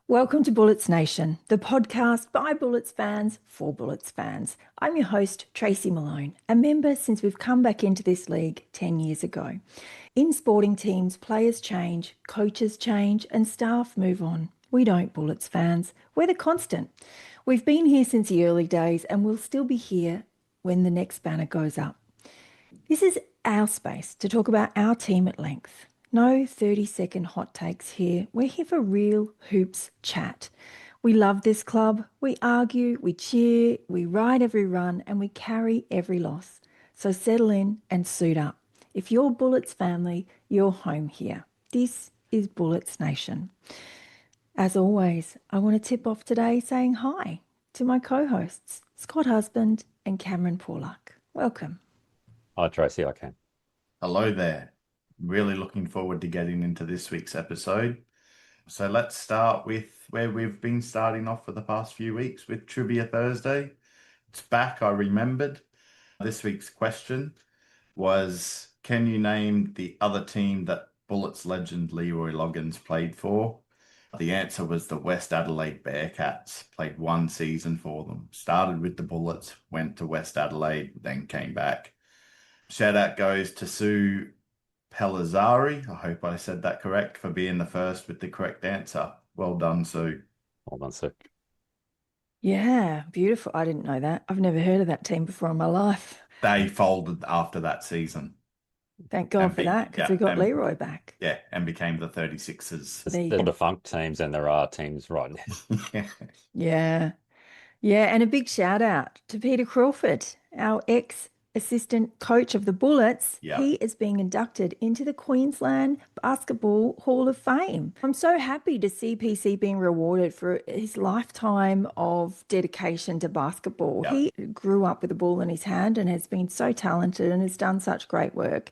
Welcome to Bullets Nation, the podcast by Bullets fans for Bullets fans. I'm your host, Tracy Malone, a member since we've come back into this league 10 years ago. In sporting teams, players change, coaches change, and staff move on. We don't, Bullets fans. We're the constant. We've been here since the early days and we'll still be here when the next banner goes up. This is our space to talk about our team at length. No 30-second hot takes here. We're here for real hoops chat. We love this club. We argue, we cheer, we ride every run, and we carry every loss. So settle in and suit up. If you're Bullets family, you're home here. This is Bullets Nation. As always, I want to tip off today saying hi to my co-hosts, Scott Husband and Cameron Porluck. Welcome. Hi, Tracy, I can. Hello there. Really looking forward to getting into this week's episode. So let's start with where we've been starting off for the past few weeks with Trivia Thursday. It's back, I remembered. This week's question was, can you name the other team that Bullets legend Leroy Loggins played for? The answer was the West Adelaide Bearcats. Played one season for them. Started with the Bullets, went to West Adelaide, then came back. Shout out goes to Sue Pellizzari, I hope I said that correct, for being the first with the correct answer. Well done, Sue. Well done, Sue. Yeah, beautiful. I didn't know that. I've never heard of that team before in my life. They folded after that season. Thank God for that, because we got Leroy back. Yeah, and became the 36ers. There's defunct teams and there are teams right now. Yeah. Yeah, and a big shout out to Peter Crawford, our ex-assistant coach of the Bullets. Yep. He is being inducted into the Queensland Basketball Hall of Fame. I'm so happy to see PC being rewarded for his lifetime of dedication to basketball. Yep. He grew up with a ball in his hand and has been so talented and has done such great work.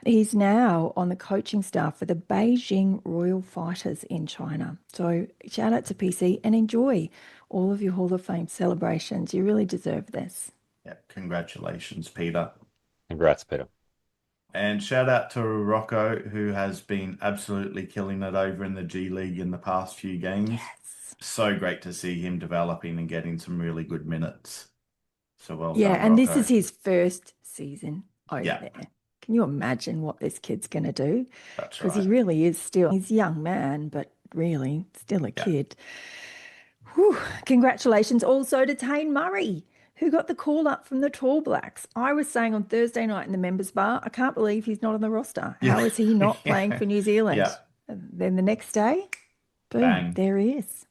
He's now on the coaching staff for the Beijing Royal Fighters in China. So shout out to PC and enjoy all of your Hall of Fame celebrations. You really deserve this. Yeah, congratulations, Peter. Congrats, Peter. And shout out to Rocco, who has been absolutely killing it over in the G League in the past few games. Yes. So great to see him developing and getting some really good minutes. So well done, Yeah, and Rocco. this is his first season over there. Can you imagine what this kid's going to do? That's Because right. he really is still, he's a young man, but really still a kid. Whew. Congratulations also to Tane Murray, who got the call up from the Tall Blacks. I was saying on Thursday night in the members bar, I can't believe he's not on the roster. How is he not playing for New Zealand? Yeah. And then the next day, boom, Bang. there he is.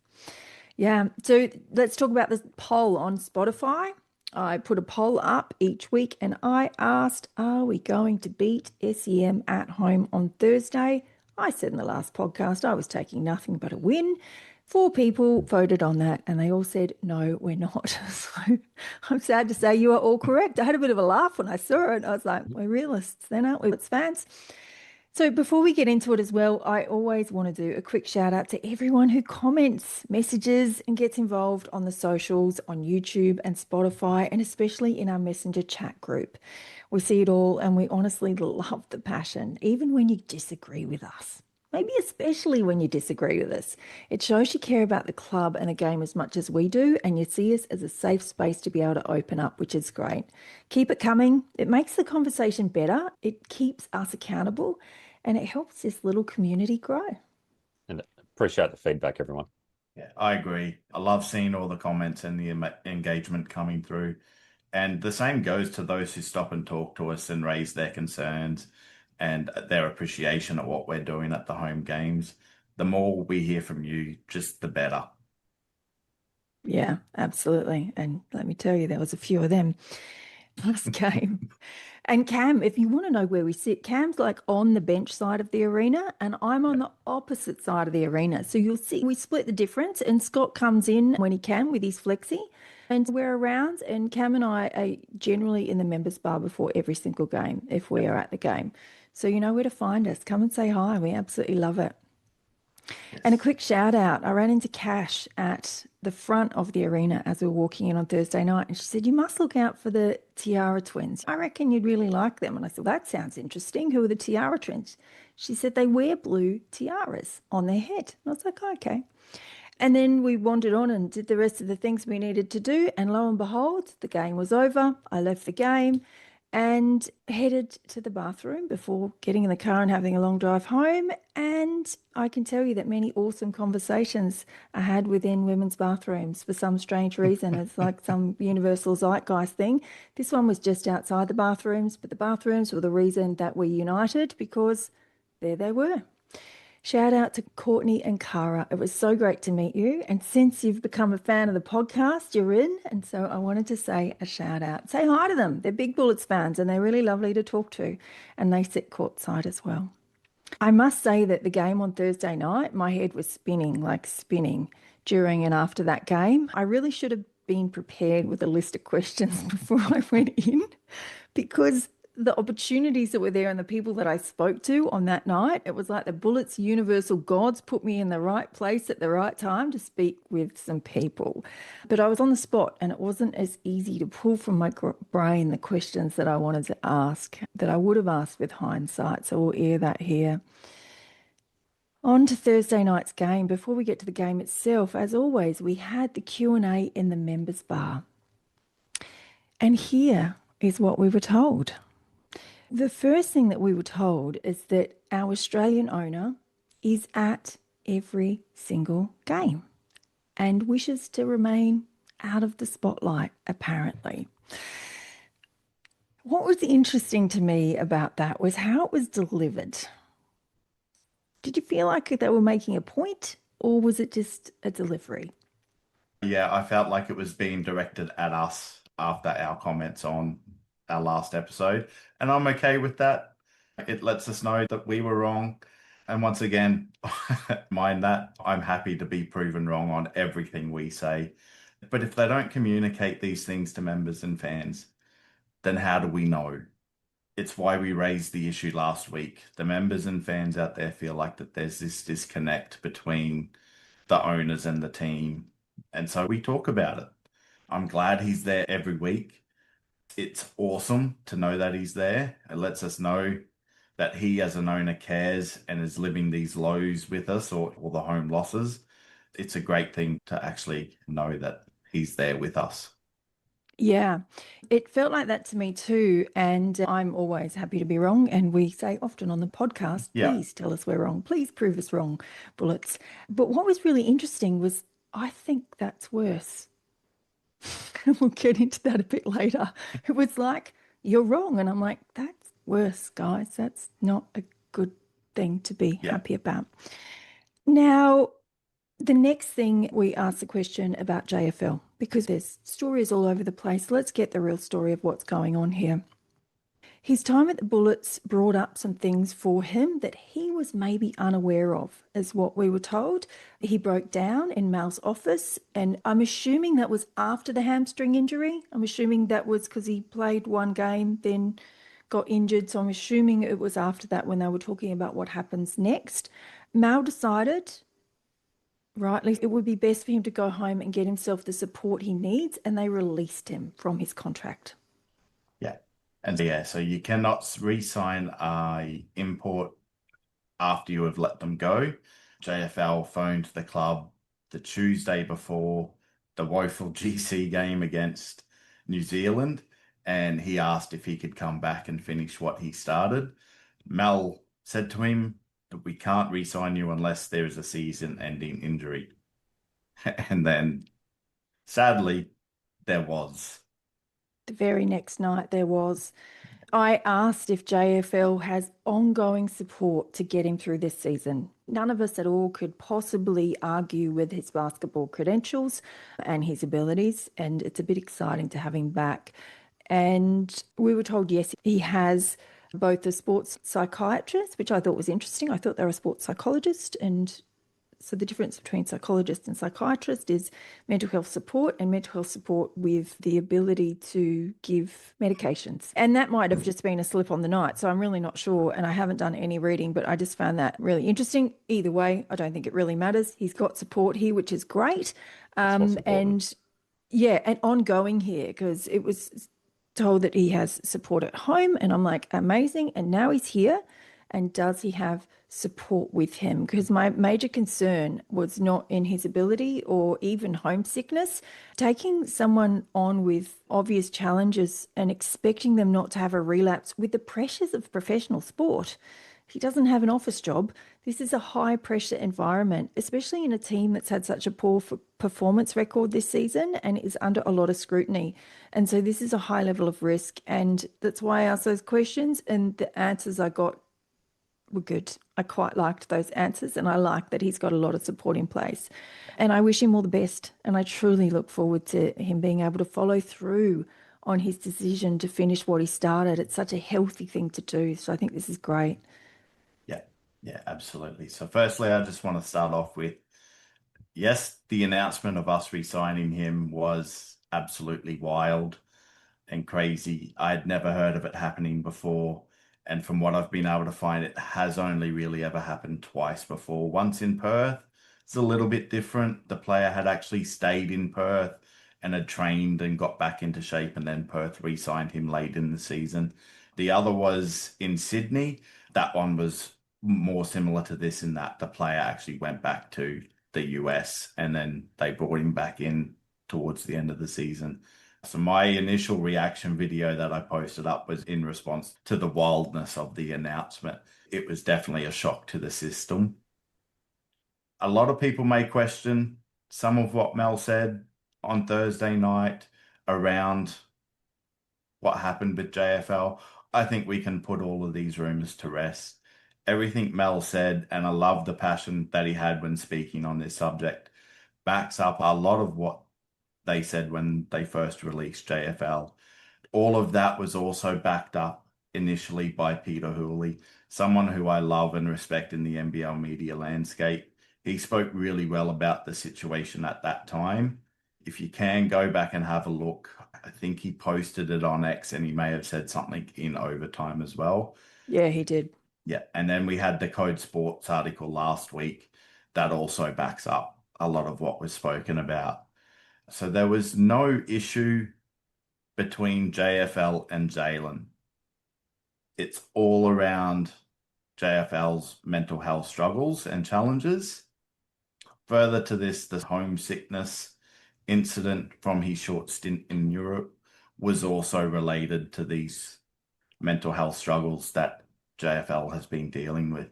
Yeah, so let's talk about the poll on Spotify. I put a poll up each week and I asked, are we going to beat SEM at home on Thursday? I said in the last podcast I was taking nothing but a win. 4 people voted on that and they all said, no, we're not. So I'm sad to say you are all correct. I had a bit of a laugh when I saw it. I was like, we're realists then, aren't we? It's fans. So before we get into it as well, I always want to do a quick shout out to everyone who comments, messages and gets involved on the socials, on YouTube and Spotify, and especially in our Messenger chat group. We see it all and we honestly love the passion, even when you disagree with us. Maybe especially when you disagree with us. It shows you care about the club and the game as much as we do, and you see us as a safe space to be able to open up, which is great. Keep it coming. It makes the conversation better. It keeps us accountable, and it helps this little community grow. And appreciate the feedback, everyone. Yeah, I agree. I love seeing all the comments and the engagement coming through. And the same goes to those who stop and talk to us and raise their concerns and their appreciation of what we're doing at the home games. The more we hear from you, just the better. Yeah, absolutely. And let me tell you, there was a few of them last game. And Cam, if you want to know where we sit, Cam's like on the bench side of the arena and I'm on the opposite side of the arena. So you'll see we split the difference and Scott comes in when he can with his flexi and we're around, and Cam and I are generally in the members bar before every single game if we are at the game. So you know where to find us. Come and say hi. We absolutely love it. Yes. And a quick shout out. I ran into Cash at the front of the arena as we were walking in on Thursday night. And she said, you must look out for the Tiara twins. I reckon you'd really like them. And I said, well, that sounds interesting. Who are the Tiara twins? She said, they wear blue tiaras on their head. And I was like, oh, okay. And then we wandered on and did the rest of the things we needed to do. And lo and behold, the game was over. I left the game and headed to the bathroom before getting in the car and having a long drive home. And I can tell you that many awesome conversations are had within women's bathrooms for some strange reason. It's like some universal zeitgeist thing. This one was just outside the bathrooms, but the bathrooms were the reason that we united because there they were. Shout out to Courtney and Cara. It was so great to meet you. And since you've become a fan of the podcast, you're in. And so I wanted to say a shout out. Say hi to them. They're big Bullets fans and they're really lovely to talk to. And they sit courtside as well. I must say that the game on Thursday night, my head was spinning, like spinning during and after that game. I really should have been prepared with a list of questions before I went in because the opportunities that were there and the people that I spoke to on that night, it was like the Bullets universal gods put me in the right place at the right time to speak with some people. But I was on the spot and it wasn't as easy to pull from my brain the questions that I wanted to ask that I would have asked with hindsight. So we'll air that here. On to Thursday night's game. Before we get to the game itself, as always, we had the Q&A in the members bar. And here is what we were told. The first thing that we were told is that our Australian owner is at every single game and wishes to remain out of the spotlight, apparently. What was interesting to me about that was how it was delivered. Did you feel like they were making a point or was it just a delivery? Yeah, I felt like it was being directed at us after our comments on our last episode, and I'm okay with that. It lets us know that we were wrong. And once again, mind that, I'm happy to be proven wrong on everything we say. But if they don't communicate these things to members and fans, then how do we know? It's why we raised the issue last week. The members and fans out there feel like that there's this disconnect between the owners and the team. And so we talk about it. I'm glad he's there every week. It's awesome to know that he's there. It lets us know that he as an owner cares and is living these lows with us or the home losses. It's a great thing to actually know that he's there with us. Yeah, it felt like that to me too. And I'm always happy to be wrong. And we say often on the podcast, Yeah. please tell us we're wrong. Please prove us wrong, Bullets. But what was really interesting was I think that's worse. We'll get into that a bit later. It was like, you're wrong. And I'm like, that's worse, guys. That's not a good thing to be happy about. Now, the next thing we asked the question about JFL, because there's stories all over the place. Let's get the real story of what's going on here. His time at the Bullets brought up some things for him that he was maybe unaware of, is what we were told. He broke down in Mal's office, and I'm assuming that was after the hamstring injury. I'm assuming that was because he played one game, then got injured. So I'm assuming it was after that when they were talking about what happens next. Mal decided, rightly, it would be best for him to go home and get himself the support he needs, and they released him from his contract. Yeah. And so you cannot re-sign a import after you have let them go. JFL phoned the club the Tuesday before the woeful GC game against New Zealand, and he asked if he could come back and finish what he started. Mal said to him that we can't re-sign you unless there is a season-ending injury. And then, sadly, there was. The very next night there was. I asked if JFL has ongoing support to get him through this season. None of us at all could possibly argue with his basketball credentials and his abilities, and it's a bit exciting to have him back. And we were told, yes, he has both a sports psychiatrist, which I thought was interesting. I thought they were a sports psychologist, and so the difference between psychologist and psychiatrist is mental health support and mental health support with the ability to give medications. And that might have just been a slip on the night. So I'm really not sure. And I haven't done any reading, but I just found that really interesting. Either way, I don't think it really matters. He's got support here, which is great. And ongoing here, because it was told that he has support at home. And I'm like, amazing. And now he's here. And does he have support with him? Because my major concern was not in his ability or even homesickness. Taking someone on with obvious challenges and expecting them not to have a relapse with the pressures of professional sport. He doesn't have an office job. This is a high pressure environment, especially in a team that's had such a poor performance record this season and is under a lot of scrutiny. And so this is a high level of risk. And that's why I asked those questions, and the answers I got were good. I quite liked those answers, and I like that he's got a lot of support in place. And I wish him all the best. And I truly look forward to him being able to follow through on his decision to finish what he started. It's such a healthy thing to do. So I think this is great. Yeah, yeah, absolutely. So firstly, I just want to start off with, yes, the announcement of us re-signing him was absolutely wild and crazy. I'd never heard of it happening before. And from what I've been able to find, it has only really ever happened twice before. Once in Perth, it's a little bit different. The player had actually stayed in Perth and had trained and got back into shape, and then Perth re-signed him late in the season. The other was in Sydney. That one was more similar to this in that the player actually went back to the US and then they brought him back in towards the end of the season. So my initial reaction video that I posted up was in response to the wildness of the announcement. It was definitely a shock to the system. A lot of people may question some of what Mel said on Thursday night around what happened with JFL. I think we can put all of these rumors to rest. Everything Mel said, and I love the passion that he had when speaking on this subject, backs up a lot of what they said when they first released JFL. All of that was also backed up initially by Peter Hooley, someone who I love and respect in the NBL media landscape. He spoke really well about the situation at that time. If you can go back and have a look, I think he posted it on X and he may have said something in overtime as well. Yeah, he did. Yeah, and then we had the Code Sports article last week that also backs up a lot of what was spoken about. So there was no issue between JFL and Jaylen. It's all around JFL's mental health struggles and challenges. Further to this, the homesickness incident from his short stint in Europe was also related to these mental health struggles that JFL has been dealing with.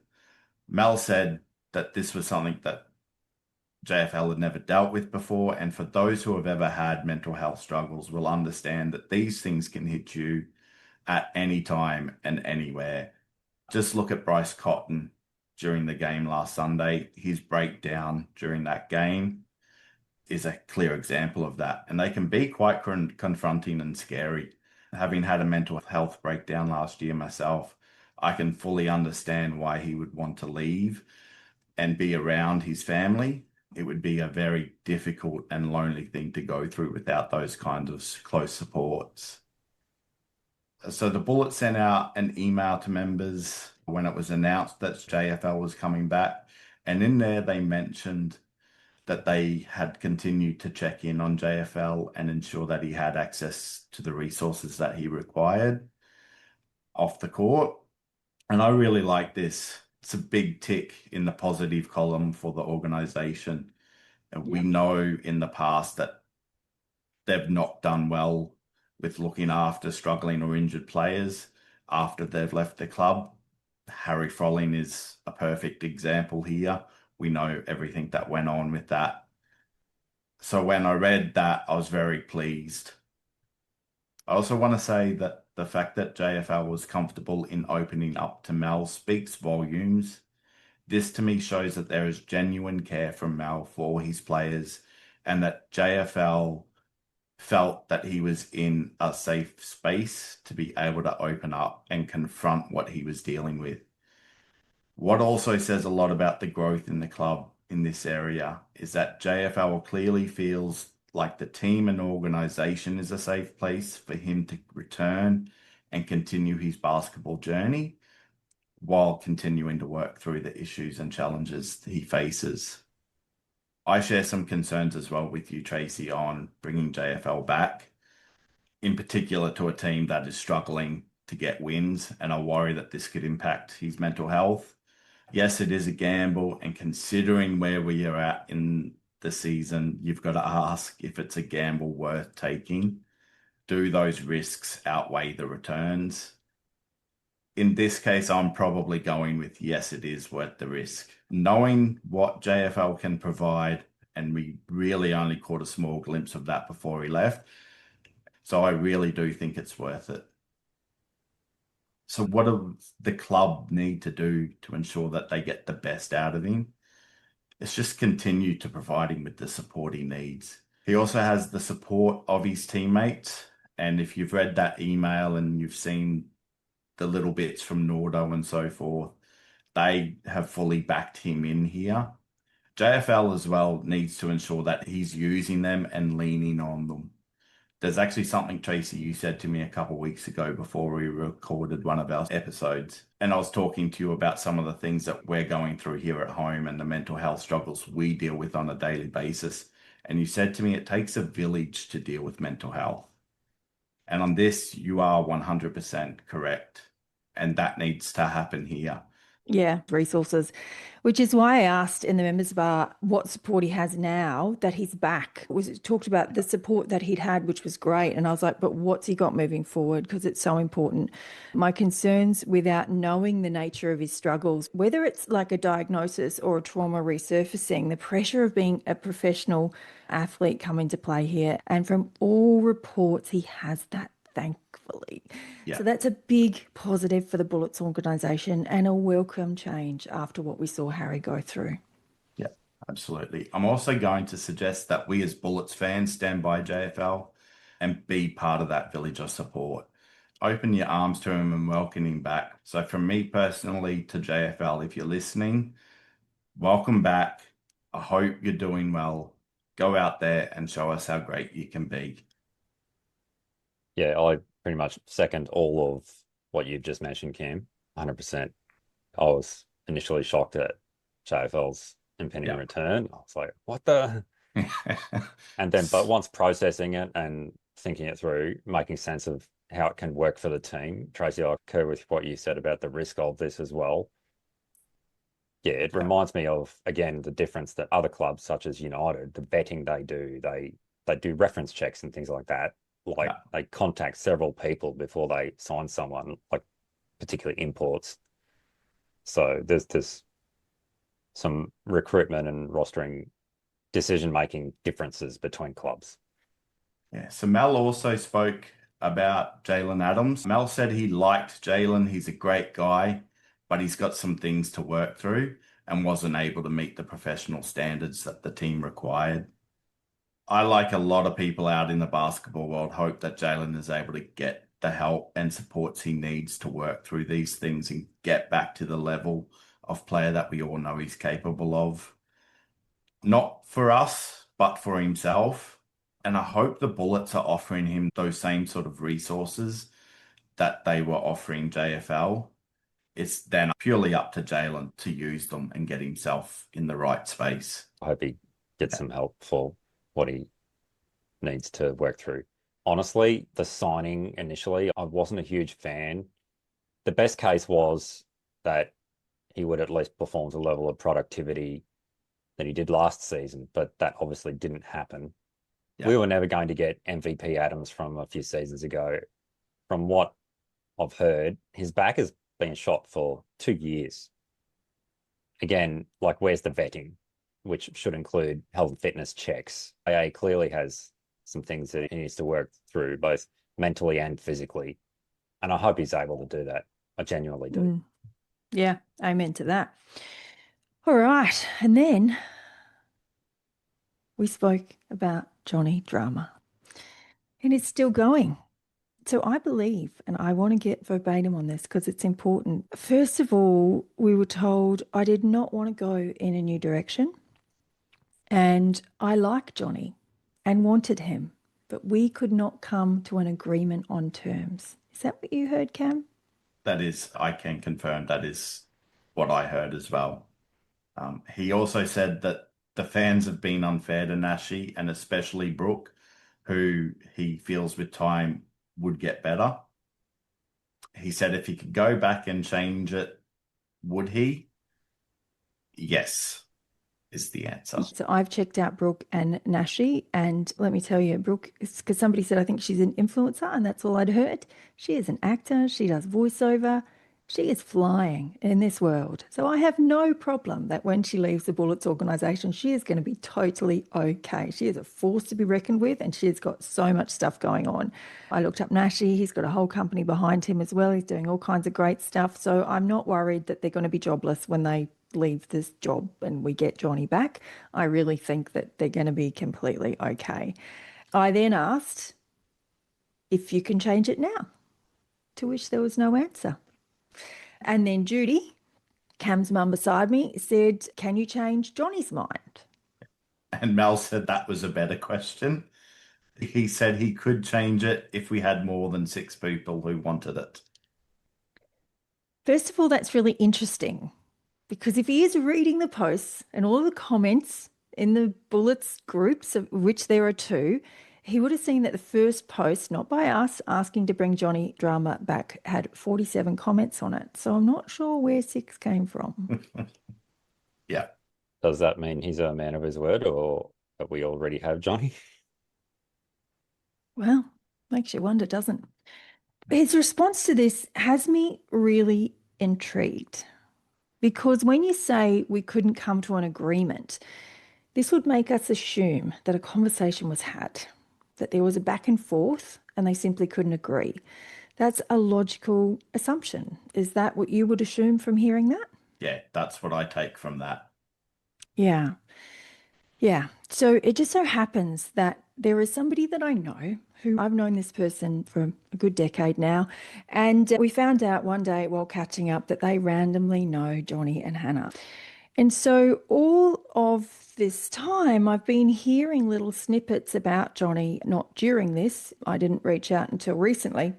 Mel said that this was something that JFL had never dealt with before, and for those who have ever had mental health struggles will understand that these things can hit you at any time and anywhere. Just look at Bryce Cotton during the game last Sunday. His breakdown during that game is a clear example of that, and they can be quite confronting and scary. Having had a mental health breakdown last year myself, I can fully understand why he would want to leave and be around his family. It would be a very difficult and lonely thing to go through without those kinds of close supports. So the Bullet sent out an email to members when it was announced that JFL was coming back. And in there, they mentioned that they had continued to check in on JFL and ensure that he had access to the resources that he required off the court. And I really like this. It's a big tick in the positive column for the organization. And we know in the past that they've not done well with looking after struggling or injured players after they've left the club. Harry Froling is a perfect example here. We know everything that went on with that. So when I read that, I was very pleased. I also want to say that the fact that JFL was comfortable in opening up to Mel speaks volumes. This to me shows that there is genuine care from Mel for his players and that JFL felt that he was in a safe space to be able to open up and confront what he was dealing with. What also says a lot about the growth in the club in this area is that JFL clearly feels like the team and organization is a safe place for him to return and continue his basketball journey while continuing to work through the issues and challenges he faces. I share some concerns as well with you, Tracy, on bringing JFL back, in particular to a team that is struggling to get wins, and I worry that this could impact his mental health. Yes, it is a gamble, and considering where we are at in the season, you've got to ask if it's a gamble worth taking. Do those risks outweigh the returns? In this case, I'm probably going with yes, it is worth the risk. Knowing what JFL can provide, and we really only caught a small glimpse of that before he left, so I really do think it's worth it. So what does the club need to do to ensure that they get the best out of him? It's just continue to provide him with the support he needs. He also has the support of his teammates. And if you've read that email and you've seen the little bits from Nordo and so forth, they have fully backed him in here. JFL as well needs to ensure that he's using them and leaning on them. There's actually something, Tracy, you said to me a couple of weeks ago before we recorded one of our episodes. And I was talking to you about some of the things that we're going through here at home and the mental health struggles we deal with on a daily basis. And you said to me, it takes a village to deal with mental health. And on this, you are 100% correct. And that needs to happen here. Yeah, resources, which is why I asked in the members bar what support he has now that he's back. It talked about the support that he'd had, which was great. And I was like, but what's he got moving forward? Because it's so important. My concerns without knowing the nature of his struggles, whether it's like a diagnosis or a trauma resurfacing, the pressure of being a professional athlete come into play here. And from all reports, he has that, thankfully. Yeah. So that's a big positive for the Bullets organisation and a welcome change after what we saw Harry go through. Yeah, absolutely. I'm also going to suggest that we as Bullets fans stand by JFL and be part of that village of support. Open your arms to him and welcome him back. So from me personally to JFL, if you're listening, welcome back. I hope you're doing well. Go out there and show us how great you can be. Yeah, I pretty much second all of what you've just mentioned, Cam. 100%. I was initially shocked at JFL's impending return. I was like, what the? And then, but once processing it and thinking it through, making sense of how it can work for the team, Tracy, I concur with what you said about the risk of this as well. Yeah, it reminds me of, again, the difference that other clubs such as United, the vetting they do reference checks and things like that. Like they contact several people before they sign someone, like particularly imports. So there's some recruitment and rostering decision-making differences between clubs. Yeah, so Mel also spoke about Jaylen Adams. Mel said he liked Jaylen. He's a great guy, but he's got some things to work through and wasn't able to meet the professional standards that the team required. I, like a lot of people out in the basketball world, hope that Jaylen is able to get the help and supports he needs to work through these things and get back to the level of player that we all know he's capable of. Not for us, but for himself. And I hope the Bullets are offering him those same sort of resources that they were offering JFL. It's then purely up to Jaylen to use them and get himself in the right space. I hope he gets some help for what he needs to work through. Honestly, the signing initially, I wasn't a huge fan. The best case was that he would at least perform to a level of productivity that he did last season, but that obviously didn't happen. Yeah. We were never going to get MVP Adams from a few seasons ago. From what I've heard, his back has been shot for 2 years. Again, like, where's the vetting, which should include health and fitness checks? AA clearly has some things that he needs to work through, both mentally and physically. And I hope he's able to do that. I genuinely do. Yeah, amen to that. All right. And then we spoke about Jonny Drama. And it's still going. So I believe, and I want to get verbatim on this because it's important. First of all, we were told I did not want to go in a new direction. And I like Jonny and wanted him, but we could not come to an agreement on terms. Is that what you heard, Cam? That is, I can confirm that is what I heard as well. He also said that the fans have been unfair to Nashi and especially Brooke, who he feels with time would get better. He said if he could go back and change it, would he? Yes, is the answer. So I've checked out Brooke and Nashi, and let me tell you, Brooke, because somebody said I think she's an influencer, and that's all I'd heard. She is an actor, she does voiceover, she is flying in this world. So I have no problem that when she leaves the Bullets organization, she is going to be totally okay. She is a force to be reckoned with, and she's got so much stuff going on. I looked up Nashi, he's got a whole company behind him as well. He's doing all kinds of great stuff. So I'm not worried that they're going to be jobless when they leave this job and we get Jonny back. I really think that they're going to be completely okay. I then asked if you can change it now, to which there was no answer. And then Judy, Cam's mum beside me, said, can you change Jonny's mind? And Mel said that was a better question. He said he could change it if we had more than 6 people who wanted it. First of all, that's really interesting because if he is reading the posts and all the comments in the Bullets groups, of which there are 2, he would have seen that the first post, not by us, asking to bring Jonny Drama back, had 47 comments on it. So I'm not sure where 6 came from. Yeah. Does that mean he's a man of his word, or that we already have Jonny? Well, makes you wonder, doesn't it? His response to this has me really intrigued. Because when you say we couldn't come to an agreement, this would make us assume that a conversation was had, that there was a back and forth and they simply couldn't agree. That's a logical assumption. Is that what you would assume from hearing that? Yeah, that's what I take from that. Yeah. Yeah. So it just so happens that there is somebody that I know who I've known this person for a good decade now. And we found out one day while catching up that they randomly know Jonny and Hannah. And so all of this time, I've been hearing little snippets about Jonny, not during this. I didn't reach out until recently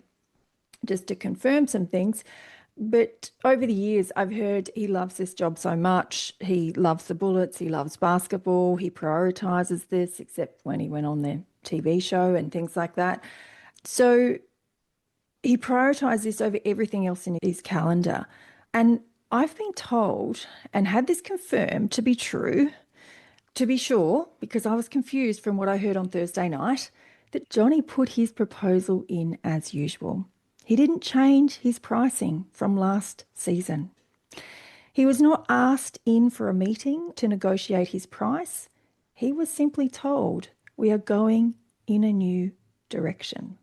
just to confirm some things. But over the years, I've heard he loves this job so much. He loves the Bullets. He loves basketball. He prioritizes this, except when he went on the TV show and things like that. So he prioritized this over everything else in his calendar. And I've been told and had this confirmed to be true, to be sure, because I was confused from what I heard on Thursday night, that Jonny put his proposal in as usual. He didn't change his pricing from last season. He was not asked in for a meeting to negotiate his price. He was simply told, we are going in a new direction.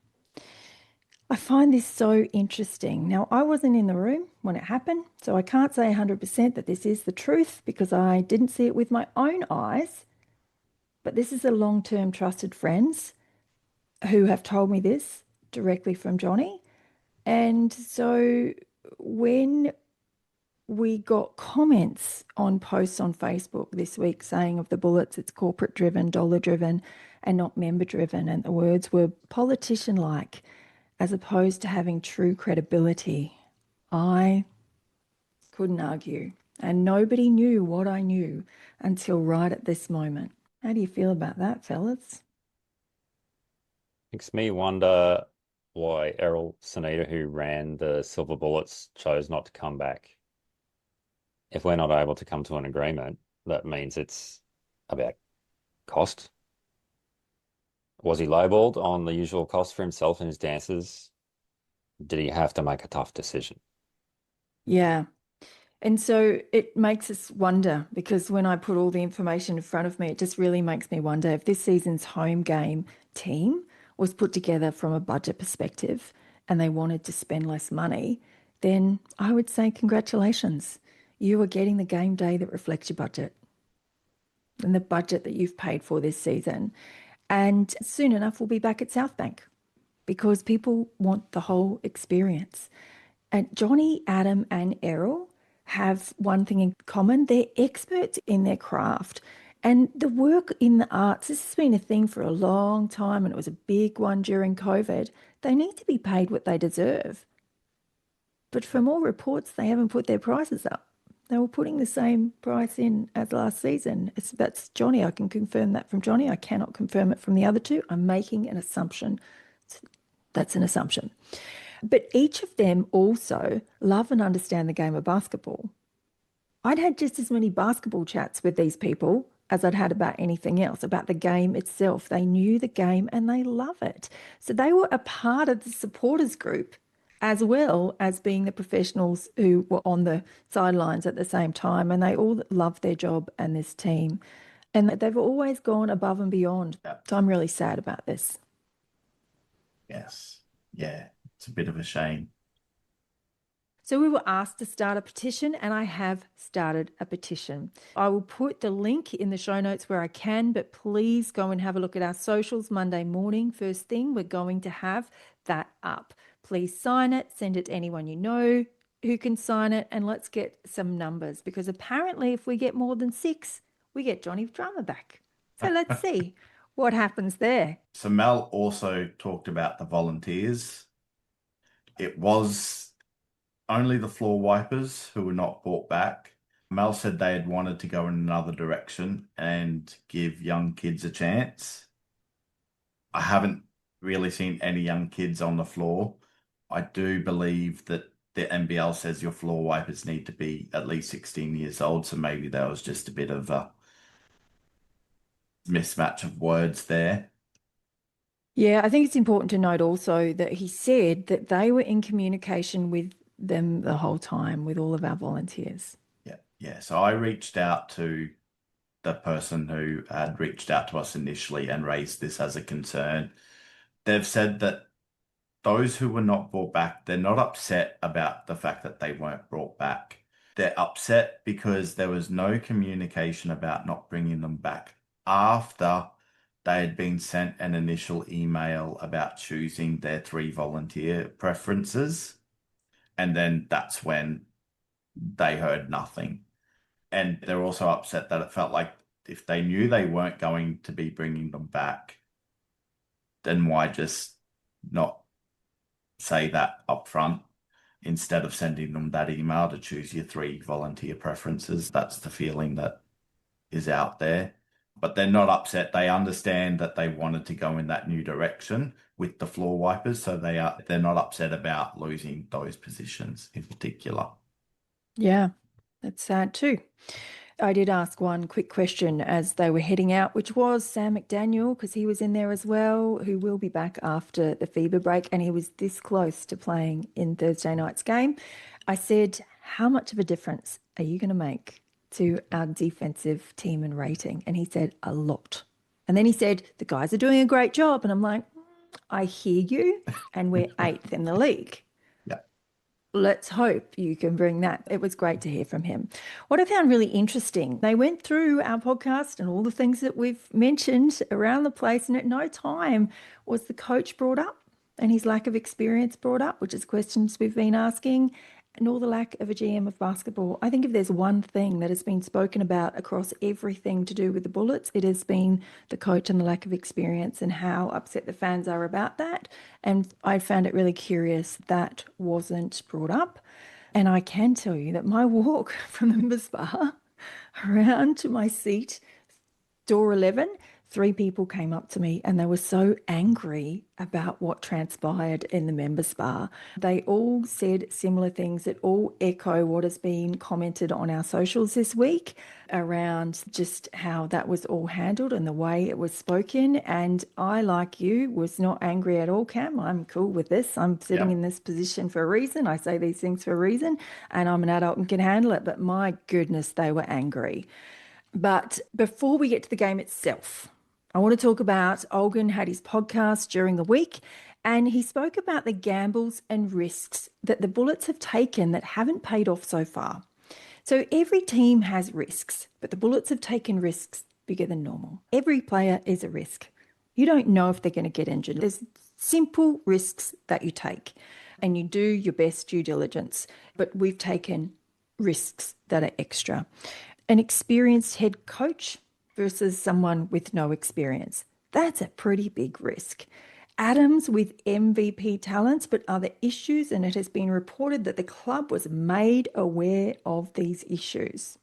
I find this so interesting. Now, I wasn't in the room when it happened, so I can't say 100% that this is the truth because I didn't see it with my own eyes. But this is a long-term trusted friends who have told me this directly from Jonny. And so when we got comments on posts on Facebook this week saying of the Bullets, it's corporate driven, dollar driven, and not member driven. And the words were politician like, as opposed to having true credibility. I couldn't argue. And nobody knew what I knew until right at this moment. How do you feel about that, fellas? Makes me wonder why Errol Sanita, who ran the Silver Bullets, chose not to come back. If we're not able to come to an agreement, that means it's about cost. Was he lowballed on the usual cost for himself and his dancers? Did he have to make a tough decision? Yeah. And so it makes us wonder because when I put all the information in front of me, it just really makes me wonder if this season's home game team was put together from a budget perspective and they wanted to spend less money, then I would say congratulations. You are getting the game day that reflects your budget and the budget that you've paid for this season. And soon enough, we'll be back at South Bank because people want the whole experience. And Jonny, Adam, and Errol have one thing in common. They're experts in their craft. And the work in the arts, this has been a thing for a long time, and it was a big one during COVID. They need to be paid what they deserve. But from all reports, they haven't put their prices up. They were putting the same price in as last season. That's Jonny. I can confirm that from Jonny. I cannot confirm it from the other two. I'm making an assumption. That's an assumption. But each of them also love and understand the game of basketball. I'd had just as many basketball chats with these people as I'd had about anything else, about the game itself. They knew the game and they love it. So they were a part of the supporters group as well as being the professionals who were on the sidelines at the same time. And they all loved their job and this team. And they've always gone above and beyond. Yeah. So I'm really sad about this. Yes. Yeah. It's a bit of a shame. So we were asked to start a petition, and I have started a petition. I will put the link in the show notes where I can, but please go and have a look at our socials Monday morning. First thing, we're going to have that up. Please sign it, send it to anyone you know who can sign it, and let's get some numbers, because apparently if we get more than 6, we get Jonny Drama back. So let's see what happens there. So Mel also talked about the volunteers. It was only the floor wipers who were not brought back. Mel said they had wanted to go in another direction and give young kids a chance. I haven't really seen any young kids on the floor. I do believe that the NBL says your floor wipers need to be at least 16 years old, so maybe there was just a bit of a mismatch of words there. Yeah, I think it's important to note also that he said that they were in communication with them the whole time, with all of our volunteers. Yeah. So I reached out to the person who had reached out to us initially and raised this as a concern. They've said that those who were not brought back, they're not upset about the fact that they weren't brought back. They're upset because there was no communication about not bringing them back after they had been sent an initial email about choosing their 3 volunteer preferences. And then that's when they heard nothing. And they're also upset that it felt like if they knew they weren't going to be bringing them back, then why just not say that up front instead of sending them that email to choose your 3 volunteer preferences? That's the feeling that is out there. But they're not upset. They understand that they wanted to go in that new direction with the floor wipers, so they're not upset about losing those positions in particular. Yeah, that's sad too. I did ask one quick question as they were heading out, which was Sam McDaniel, because he was in there as well, who will be back after the fever break, and he was this close to playing in Thursday night's game. I said, how much of a difference are you going to make to our defensive team and rating? And he said, a lot. And then he said, the guys are doing a great job. And I'm like, I hear you, and we're 8th in the league. Let's hope you can bring that. It was great to hear from him. What I found really interesting, they went through our podcast and all the things that we've mentioned around the place, and at no time was the coach brought up and his lack of experience brought up, which is questions we've been asking, nor the lack of a GM of basketball. I think if there's one thing that has been spoken about across everything to do with the Bullets, it has been the coach and the lack of experience and how upset the fans are about that. And I found it really curious that wasn't brought up. And I can tell you that my walk from the members bar around to my seat, door 11, 3 people came up to me and they were so angry about what transpired in the members bar. They all said similar things that all echo what has been commented on our socials this week around just how that was all handled and the way it was spoken. And I, like you, was not angry at all, Cam. I'm cool with this. I'm sitting in this position for a reason. I say these things for a reason, and I'm an adult and can handle it. But my goodness, they were angry. But before we get to the game itself, I want to talk about Olgun had his podcast during the week, and he spoke about the gambles and risks that the Bullets have taken that haven't paid off so far. So every team has risks, but the Bullets have taken risks bigger than normal. Every player is a risk. You don't know if they're going to get injured. There's simple risks that you take, and you do your best due diligence, but we've taken risks that are extra. An experienced head coach versus someone with no experience. That's a pretty big risk. Adams with MVP talents, but other issues, and it has been reported that the club was made aware of these issues.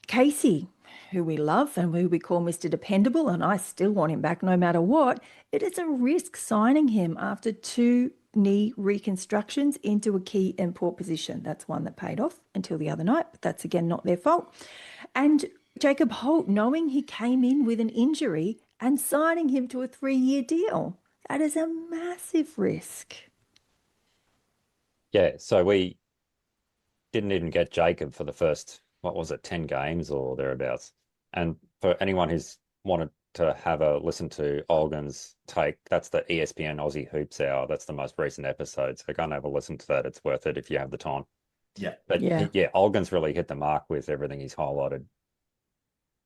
Casey, who we love and who we call Mr. Dependable, and I still want him back no matter what, it is a risk signing him after 2 knee reconstructions into a key and port position. That's one that paid off until the other night, but that's again not their fault. And Jacob Holt, knowing he came in with an injury and signing him to a 3-year deal. That is a massive risk. Yeah, so we didn't even get Jacob for the first, 10 games or thereabouts. And for anyone who's wanted to have a listen to Olgun's take, that's the ESPN Aussie Hoops Hour. That's the most recent episode. So go and have a listen to that. It's worth it if you have the time. Yeah. But yeah, Olgun's really hit the mark with everything he's highlighted.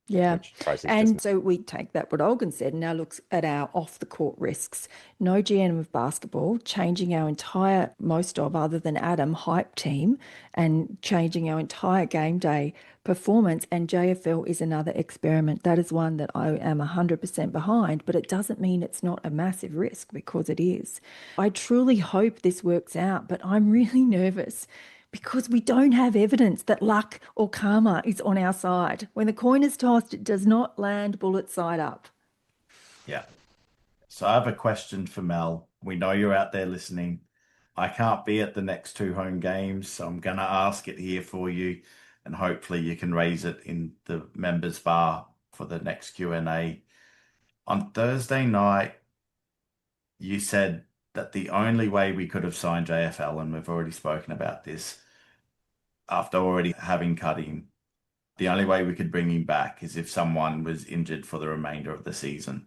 Yeah. And so we take that, what Olgun said, and now looks at our off-the-court risks. No GM of basketball, changing our entire, most of, other than Adam, hype team, and changing our entire game day performance. And JFL is another experiment. That is one that I am 100% behind, but it doesn't mean it's not a massive risk, because it is. I truly hope this works out, but I'm really nervous, because we don't have evidence that luck or karma is on our side. When the coin is tossed, it does not land bullet side up. Yeah. So I have a question for Mel. We know you're out there listening. I can't be at the next 2 home games, so I'm going to ask it here for you, and hopefully you can raise it in the members bar for the next Q&A. On Thursday night, you said that the only way we could have signed JFL, and we've already spoken about this, after already having cut him, the only way we could bring him back is if someone was injured for the remainder of the season.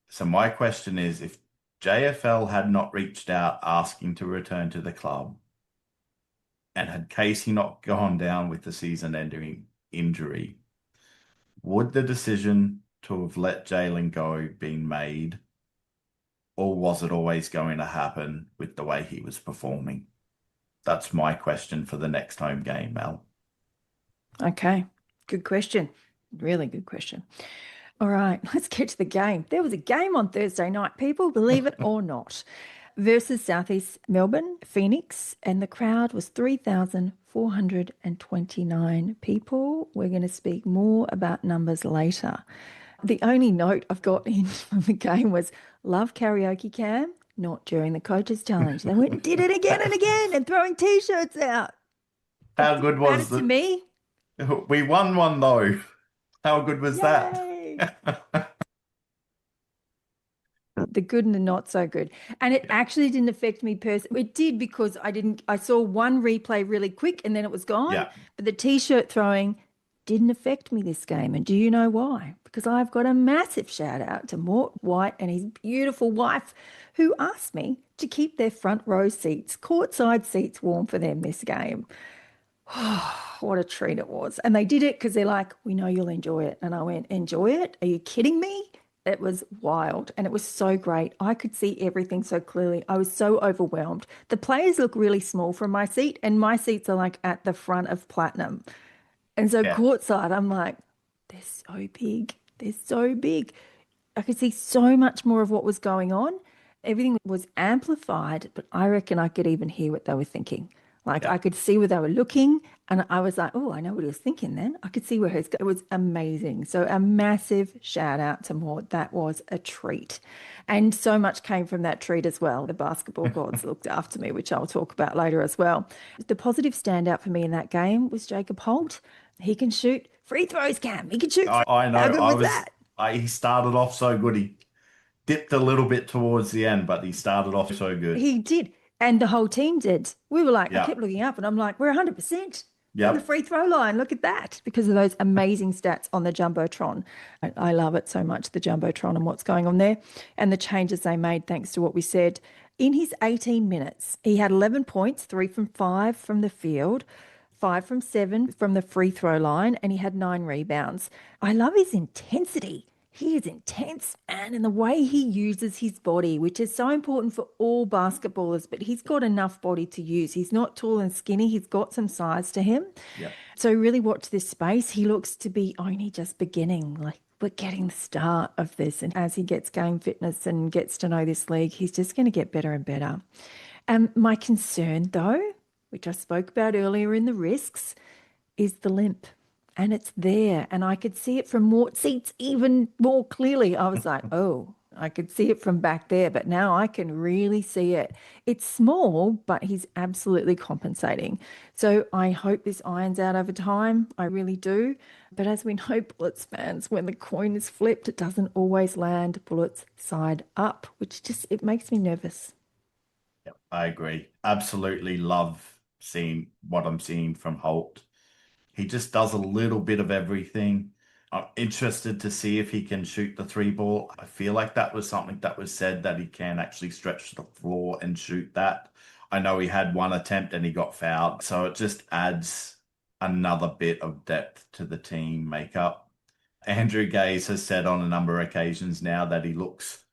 So my question is, if JFL had not reached out asking to return to the club, and had Casey not gone down with the season-ending injury, would the decision to have let Jaylen go been made, or was it always going to happen with the way he was performing? That's my question for the next home game, Mel. Okay, good question. Really good question. All right, let's get to the game. There was a game on Thursday night, people, believe it or not, versus Southeast Melbourne, Phoenix, and the crowd was 3,429 people. We're going to speak more about numbers later. The only note I've got in from the game was, love karaoke cam, not during the coaches challenge. They went and did it again and again and throwing t-shirts out. How good was it to me? We won one though. How good was that? The good and the not so good. And it actually didn't affect me personally. It did, because I saw one replay really quick and then it was gone. Yeah. But the t-shirt throwing didn't affect me this game. And do you know why? Because I've got a massive shout out to Mort White and his beautiful wife, who asked me to keep their front row seats, courtside seats, warm for them this game. Oh, what a treat it was. And they did it because they're like, we know you'll enjoy it. And I went, enjoy it? Are you kidding me? It was wild and it was so great. I could see everything so clearly. I was so overwhelmed. The players look really small from my seat, and my seats are like at the front of platinum. And so courtside, I'm like, they're so big. They're so big. I could see so much more of what was going on. Everything was amplified, but I reckon I could even hear what they were thinking. Like I could see where they were looking, and I was like, oh, I know what he was thinking then. I could see where it was amazing. So a massive shout out to Maud. That was a treat. And so much came from that treat as well. The basketball gods looked after me, which I'll talk about later as well. The positive standout for me in that game was Jacob Holt. He can shoot free throws, Cam. He can shoot. I know. How good was that? He started off so good. He dipped a little bit towards the end, but he started off so good. He did. And the whole team did. We were like, I kept looking up and I'm like, we're 100%. On the free throw line. Look at that. Because of those amazing stats on the Jumbotron. I love it so much, the Jumbotron and what's going on there. And the changes they made thanks to what we said. In his 18 minutes, he had 11 points, 3 from 5 from the field, 5 from 7 from the free throw line, and he had 9 rebounds. I love his intensity. He is intense, and in the way he uses his body, which is so important for all basketballers, but he's got enough body to use. He's not tall and skinny. He's got some size to him. Yeah. So really watch this space. He looks to be only just beginning. Like, we're getting the start of this. And as he gets game fitness and gets to know this league, he's just going to get better and better. My concern, though, which I spoke about earlier in the risks, is the limp. And it's there. And I could see it from more seats even more clearly. I was like, oh, I could see it from back there, but now I can really see it. It's small, but he's absolutely compensating. So I hope this irons out over time. I really do. But as we know, Bullets fans, when the coin is flipped, it doesn't always land Bullets side up, which just, it makes me nervous. Yep, I agree. Absolutely love seeing what I'm seeing from Holt. He just does a little bit of everything. I'm interested to see if he can shoot the three ball. I feel like that was something that was said that he can actually stretch the floor and shoot that. I know he had one attempt and he got fouled, so it just adds another bit of depth to the team makeup. Andrew Gaze has said on a number of occasions now that he looks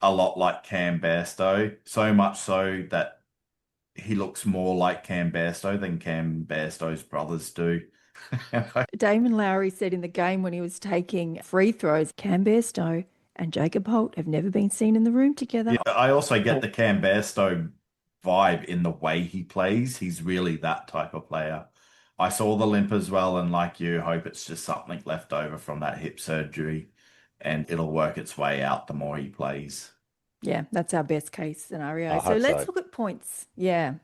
a lot like Cam Bairstow, so much so that he looks more like Cam Bairstow than Cam Bairstow's brothers do. Damon Lowry said in the game when he was taking free throws, Cam Bairstow and Jacob Holt have never been seen in the room together. Yeah, I also get the Cam Bairstow vibe in the way he plays. He's really that type of player. I saw the limp as well, and like you, hope it's just something left over from that hip surgery, and it'll work its way out the more he plays. Yeah, that's our best case scenario. I So hope let's so. look at points. Yeah,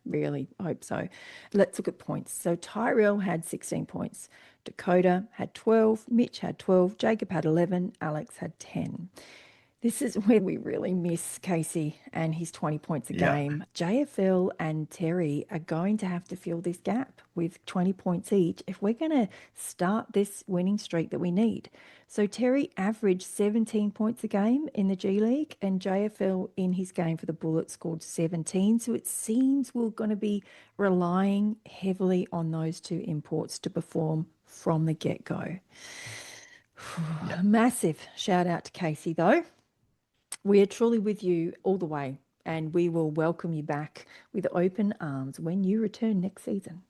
really hope so. Let's look at points. So Tyrell had 16 points. Dakota had 12. Mitch had 12. Jacob had 11. Alex had 10. This is where we really miss Casey and his 20 points a Yeah. game. JFL and Terry are going to have to fill this gap with 20 points each if we're going to start this winning streak that we need. So Terry averaged 17 points a game in the G League, and JFL in his game for the Bullets scored 17. So it seems we're going to be relying heavily on those two imports to perform from the get-go. Massive shout out to Casey, though. We are truly with you all the way, and we will welcome you back with open arms when you return next season.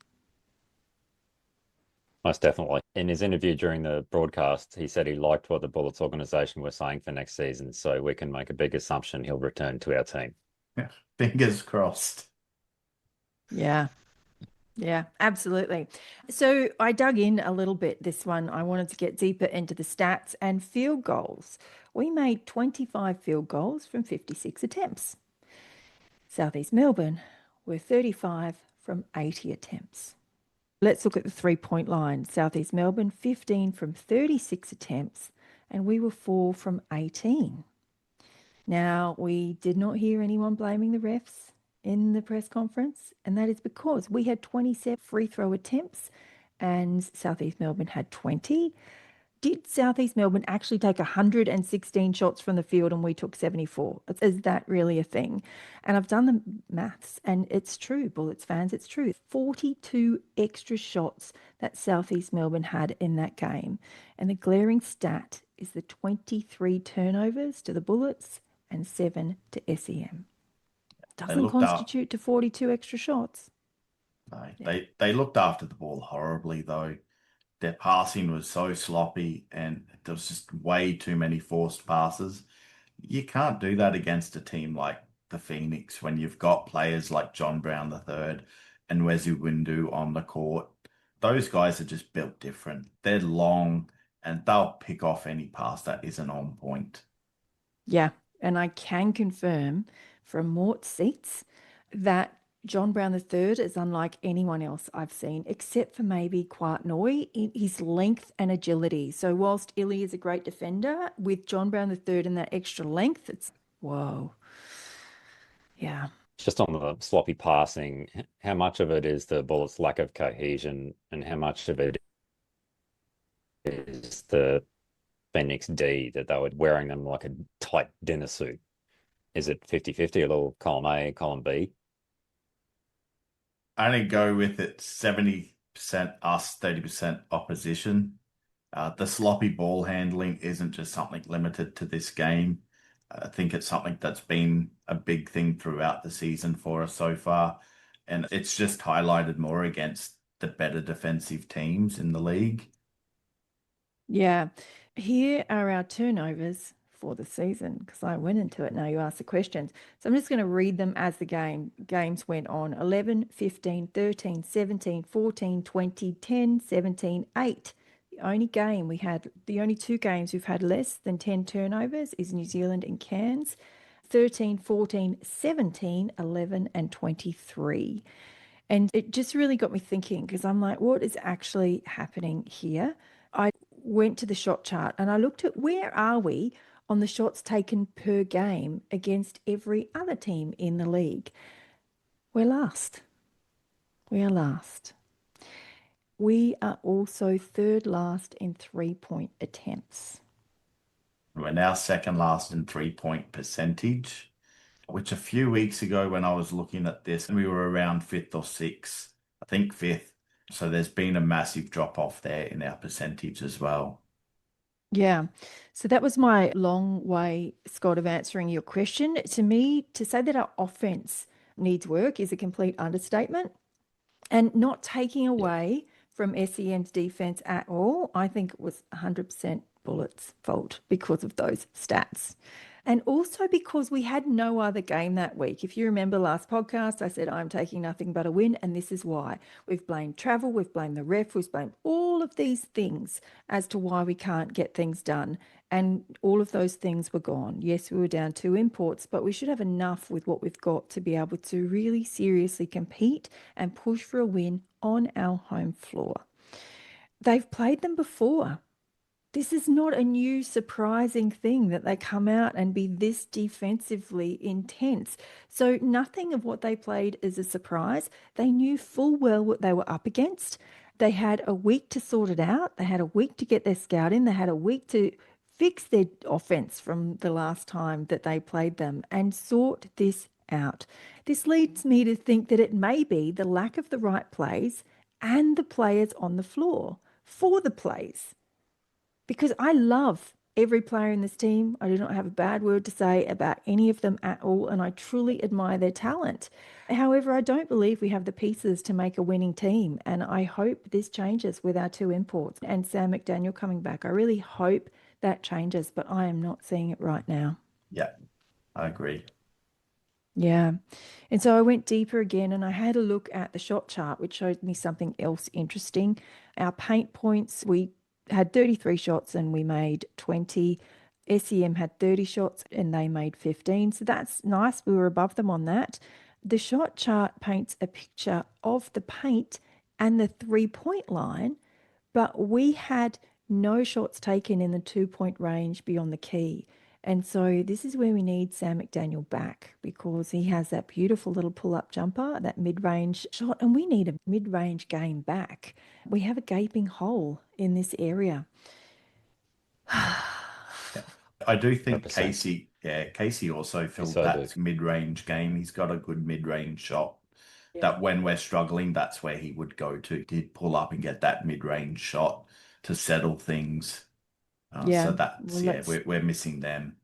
Most definitely. In his interview during the broadcast, he said he liked what the Bullets organization were saying for next season, so we can make a big assumption he'll return to our team. Fingers crossed. Yeah, absolutely. So I dug in a little bit this one. I wanted to get deeper into the stats and field goals. We made 25 field goals from 56 attempts. Southeast Melbourne were 35 from 80 attempts. Let's look at the 3-point line. Southeast Melbourne, 15 from 36 attempts, and we were 4 from 18. Now, we did not hear anyone blaming the refs in the press conference, and that is because we had 27 free throw attempts and Southeast Melbourne had 20. Did Southeast Melbourne actually take 116 shots from the field and we took 74? Is that really a thing? And I've done the maths and it's true, Bullets fans, it's true. 42 extra shots that Southeast Melbourne had in that game. And the glaring stat is the 23 turnovers to the Bullets and 7 to SEM. Doesn't constitute to 42 extra shots. No, they looked after the ball horribly though. Their passing was so sloppy and there was just way too many forced passes. You can't do that against a team like the Phoenix when you've got players like John Brown III and Wezi Windu on the court. Those guys are just built different. They're long and they'll pick off any pass that isn't on point. Yeah, and I can confirm from Mort's seats that John Brown III is unlike anyone else I've seen, except for maybe Kwartnoy in his length and agility. So whilst Illy is a great defender, with John Brown III and that extra length, it's whoa. Yeah. Just on the sloppy passing, how much of it is the Bullets' lack of cohesion and how much of it is the Phoenix D that they were wearing them like a tight dinner suit? Is it 50-50, a little column A, column B? I only go with it 70% us, 30% opposition. The sloppy ball handling isn't just something limited to this game. I think it's something that's been a big thing throughout the season for us so far. And it's just highlighted more against the better defensive teams in the league. Yeah. Here are our turnovers for the season because I went into it. Now you ask the questions. So I'm just going to read them as the games went on. 11, 15, 13, 17, 14, 20, 10, 17, 8, The only two games we've had less than 10 turnovers is New Zealand and Cairns, 13, 14, 17, 11, and 23. And it just really got me thinking because I'm like, what is actually happening here? I went to the shot chart and I looked at where are we on the shots taken per game against every other team in the league. We're last. We are last. We are also third last in 3-point attempts. We're now second last in 3-point percentage, which a few weeks ago when I was looking at this, we were around fifth or sixth, I think fifth. So there's been a massive drop off there in our percentage as well. Yeah. So that was my long way, Scott, of answering your question. To me, to say that our offense needs work is a complete understatement. And not taking away from SEM's defense at all, I think it was 100% Bullett's fault because of those stats. And also because we had no other game that week. If you remember last podcast, I said I'm taking nothing but a win, and this is why. We've blamed travel, we've blamed the ref, we've blamed all of these things as to why we can't get things done. And all of those things were gone. Yes, we were down 2 imports, but we should have enough with what we've got to be able to really seriously compete and push for a win on our home floor. They've played them before. This is not a new surprising thing that they come out and be this defensively intense. So nothing of what they played is a surprise. They knew full well what they were up against. They had a week to sort it out. They had a week to get their scout in. They had a week to fix their offense from the last time that they played them and sort this out. This leads me to think that it may be the lack of the right plays and the players on the floor for the plays. Because I love every player in this team. I do not have a bad word to say about any of them at all, and I truly admire their talent. However, I don't believe we have the pieces to make a winning team, and I hope this changes with our 2 imports and Sam McDaniel coming back. I really hope that changes, but I am not seeing it right now. Yeah, I agree. Yeah. And so I went deeper again and I had a look at the shot chart, which showed me something else interesting. Our paint points, we had 33 shots and we made 20. SEM had 30 shots and they made 15. So that's nice. We were above them on that. The shot chart paints a picture of the paint and the 3-point line, but we had no shots taken in the 2-point range beyond the key. And so this is where we need Sam McDaniel back because he has that beautiful little pull-up jumper, that mid-range shot, and we need a mid-range game back. We have a gaping hole in this area. I do think 100%. Casey also filled So that mid-range game. He's got a good mid-range shot that when we're struggling, that's where he would go to. He'd pull up and get that mid-range shot to settle things. So that's, we're missing them.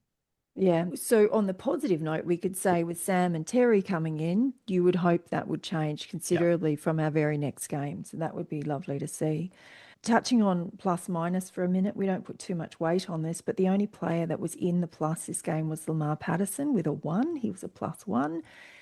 Yeah. So on the positive note, we could say with Sam and Terry coming in, you would hope that would change considerably from our very next game. So that would be lovely to see. Touching on plus minus for a minute, we don't put too much weight on this, but the only player that was in the plus this game was Lamar Patterson with a 1. He was a +1.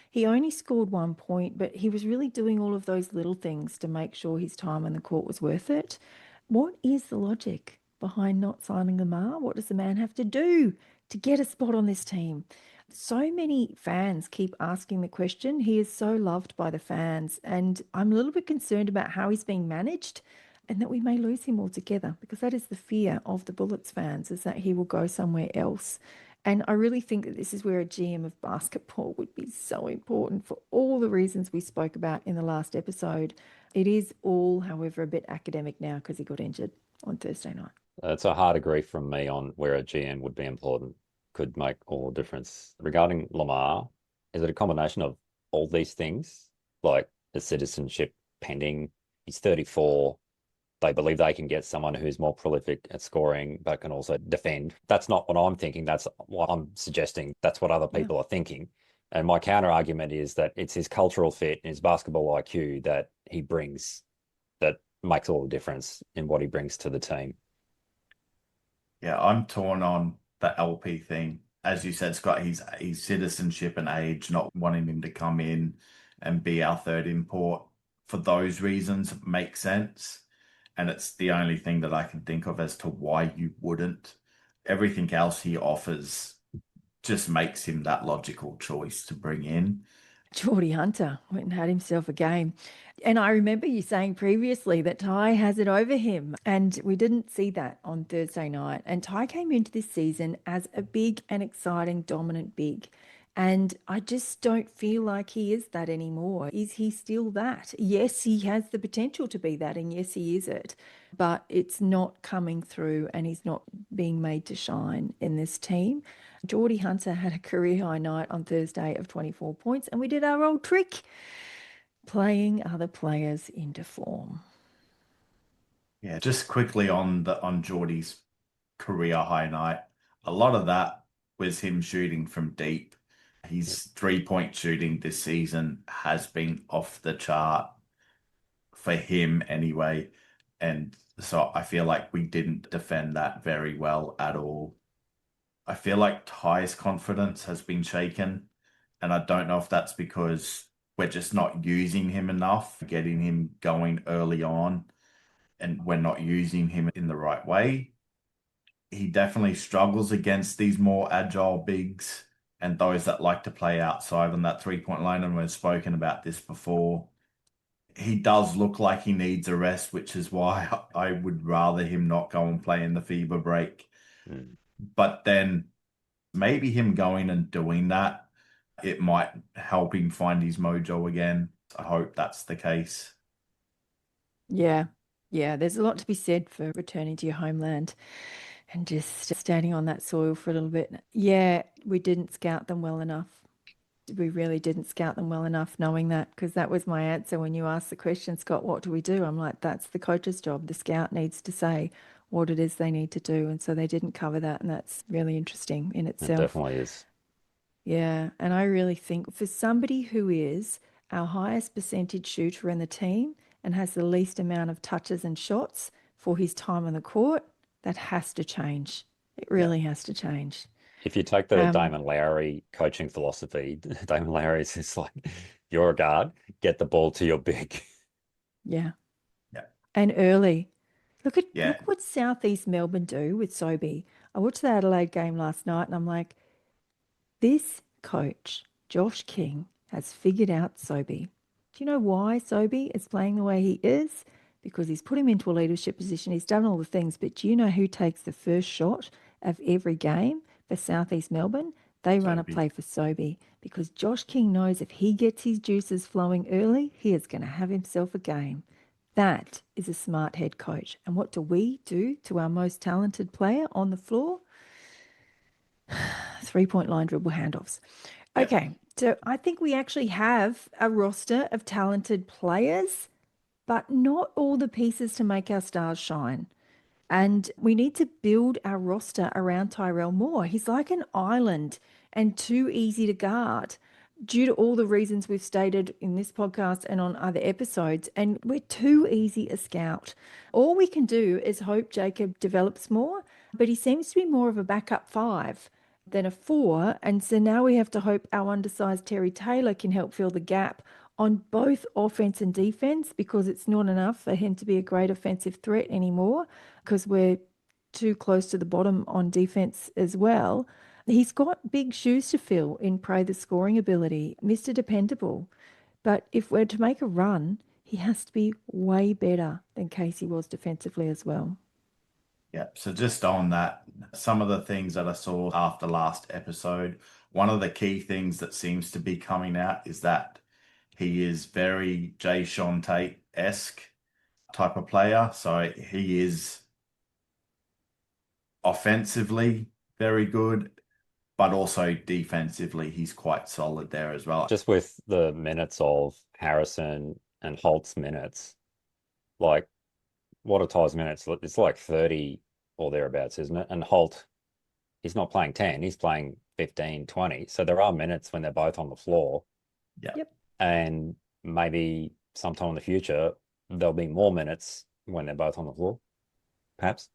He only scored 1 point, but he was really doing all of those little things to make sure his time on the court was worth it. What is the logic behind not signing Lamar? What does the man have to do to get a spot on this team? So many fans keep asking the question. He is so loved by the fans, and I'm a little bit concerned about how he's being managed and that we may lose him altogether because that is the fear of the Bullets fans, is that he will go somewhere else. And I really think that this is where a GM of basketball would be so important for all the reasons we spoke about in the last episode. It is all, however, a bit academic now because he got injured on Thursday night. It's a hard agree from me on where a GM would be important, could make all the difference. Regarding Lamar, is it a combination of all these things, like the citizenship pending? He's 34. They believe they can get someone who's more prolific at scoring, but can also defend. That's not what I'm thinking. That's what I'm suggesting. That's what other people are thinking. And my counter argument is that it's his cultural fit and his basketball IQ that he brings that makes all the difference in what he brings to the team. Yeah, I'm torn on the LP thing. As you said, Scott, his citizenship and age, not wanting him to come in and be our third import for those reasons makes sense. And it's the only thing that I can think of as to why you wouldn't. Everything else he offers just makes him that logical choice to bring in. Geordie Hunter went and had himself a game. And I remember you saying previously that Ty has it over him, and we didn't see that on Thursday night. And Ty came into this season as a big and exciting, dominant big. And I just don't feel like he is that anymore. Is he still that? Yes, he has the potential to be that, and yes, he is it. But it's not coming through, and he's not being made to shine in this team. Geordie Hunter had a career high night on Thursday of 24 points, and we did our old trick, playing other players into form. Yeah, just quickly on Geordie's career high night, a lot of that was him shooting from deep. His 3-point shooting this season has been off the chart for him anyway. And so I feel like we didn't defend that very well at all. I feel like Ty's confidence has been shaken. And I don't know if that's because we're just not using him enough, getting him going early on, and we're not using him in the right way. He definitely struggles against these more agile bigs and those that like to play outside on that 3-point line. And we've spoken about this before. He does look like he needs a rest, which is why I would rather him not go and play in the FIBA break. But then maybe him going and doing that, it might help him find his mojo again. I hope that's the case. Yeah. Yeah, there's a lot to be said for returning to your homeland and just standing on that soil for a little bit. Yeah, we didn't scout them well enough. We really didn't scout them well enough, knowing that, because that was my answer when you asked the question, Scott, what do we do? I'm like, that's the coach's job. The scout needs to say what it is they need to do. And so they didn't cover that. And that's really interesting in It itself. definitely is. Yeah. And I really think for somebody who is our highest percentage shooter in the team and has the least amount of touches and shots for his time on the court, that has to change. It really has to change. If you take the Damon Lowry coaching philosophy, Damon Lowry is just like, you're a guard, get the ball to your big. Yeah. Yeah. And early. Look Yeah. what Southeast Melbourne do with Sobey. I watched the Adelaide game last night and I'm like, this coach, Josh King, has figured out Sobey. Do you know why Sobey is playing the way he is? Because he's put him into a leadership position. He's done all the things. But do you know who takes the first shot of every game for Southeast Melbourne? They run a Sobey. play for Sobey because Josh King knows if he gets his juices flowing early, he is going to have himself a game. That is a smart head coach. And what do we do to our most talented player on the floor? 3-point line dribble handoffs. Yep. Okay, so I think we actually have a roster of talented players, but not all the pieces to make our stars shine. And we need to build our roster around Tyrell more. He's like an island and too easy to guard due to all the reasons we've stated in this podcast and on other episodes. And we're too easy a scout. All we can do is hope Jacob develops more, but he seems to be more of a backup 5 than a 4. And so now we have to hope our undersized Terry Taylor can help fill the gap on both offense and defense, because it's not enough for him to be a great offensive threat anymore because we're too close to the bottom on defense as well. He's got big shoes to fill in the scoring ability, Mr. Dependable. But if we're to make a run, he has to be way better than Casey was defensively as well. Yeah, so just on that, some of the things that I saw after last episode, one of the key things that seems to be coming out is that he is very Jay Sean Tate-esque type of player. So he is offensively very good, but also defensively, he's quite solid there as well. Just with the minutes of Harrison and Holt's minutes, like, what are Ty's minutes? It's like 30 or thereabouts, isn't it? And Holt, he's not playing 10, he's playing 15, 20. So there are minutes when they're both on the floor. Yeah. Yep. And maybe sometime in the future, there'll be more minutes when they're both on the floor, perhaps.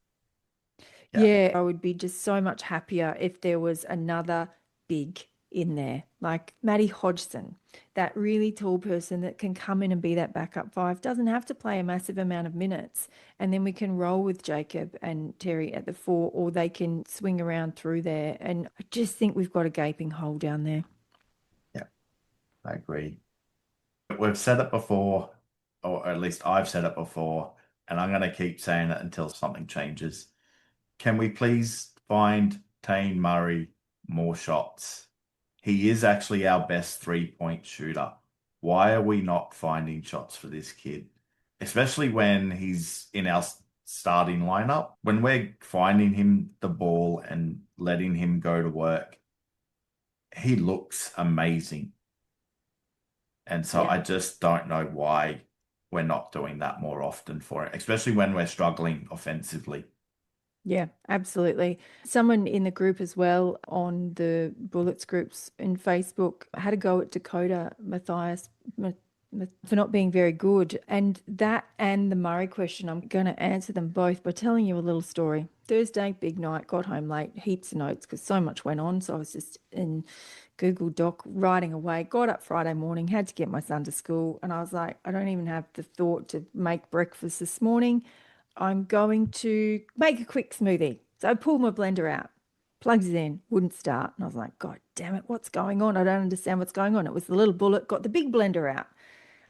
Yeah, I would be just so much happier if there was another big in there, like Maddie Hodgson, that really tall person that can come in and be that backup five, doesn't have to play a massive amount of minutes. And then we can roll with Jacob and Terry at the four, or they can swing around through there. And I just think we've got a gaping hole down there. Yeah, I agree. We've said it before, or at least I've said it before, and I'm going to keep saying it until something changes. Can we please find Tane Murray more shots? He is actually our best three-point shooter. Why are we not finding shots for this kid? Especially when he's in our starting lineup. When we're finding him the ball and letting him go to work, he looks amazing. And so I just don't know why we're not doing that more often for it, especially when we're struggling offensively. Yeah, absolutely. Someone in the group as well on the Bullets groups in Facebook had a go at Dakota Matthias for not being very good. And that and the Murray question, I'm going to answer them both by telling you a little story. Thursday, big night, got home late, heaps of notes because so much went on. So I was just in Google Doc writing away, got up Friday morning, had to get my son to school. And I was like, I don't even have the thought to make breakfast this morning. I'm going to make a quick smoothie. So I pulled my blender out, plugs it in, wouldn't start. And I was like, God damn it, what's going on? I don't understand what's going on. It was the little bullet, got the big blender out.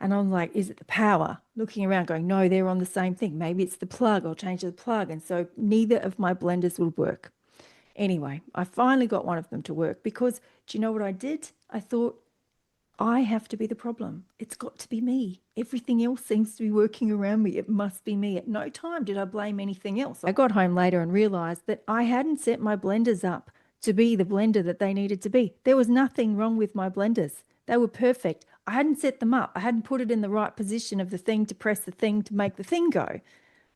And I'm like, is it the power? Looking around going, no, they're on the same thing. Maybe it's the plug. I'll change the plug. And so neither of my blenders will work. Anyway, I finally got one of them to work because do you know what I did? I thought, I have to be the problem. It's got to be me. Everything else seems to be working around me. It must be me. At no time did I blame anything else. I got home later and realized that I hadn't set my blenders up to be the blender that they needed to be. There was nothing wrong with my blenders. They were perfect. I hadn't set them up. I hadn't put it in the right position of the thing to press the thing to make the thing go.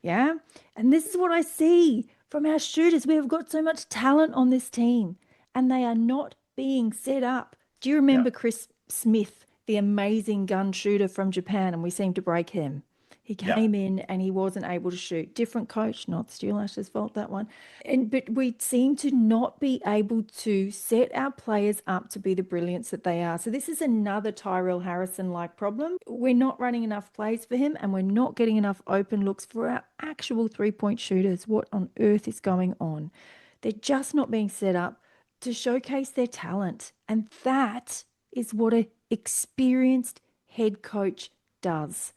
Yeah. And this is what I see from our shooters. We have got so much talent on this team and they are not being set up. Do you remember Chris Smith, the amazing gun shooter from Japan, and we seemed to break him? He came in and he wasn't able to shoot. Different coach, not Stu Lash's fault, that one. But we seem to not be able to set our players up to be the brilliance that they are. So this is another Tyrell Harrison-like problem. We're not running enough plays for him and we're not getting enough open looks for our actual three-point shooters. What on earth is going on? They're just not being set up to showcase their talent. And that is what an experienced head coach does.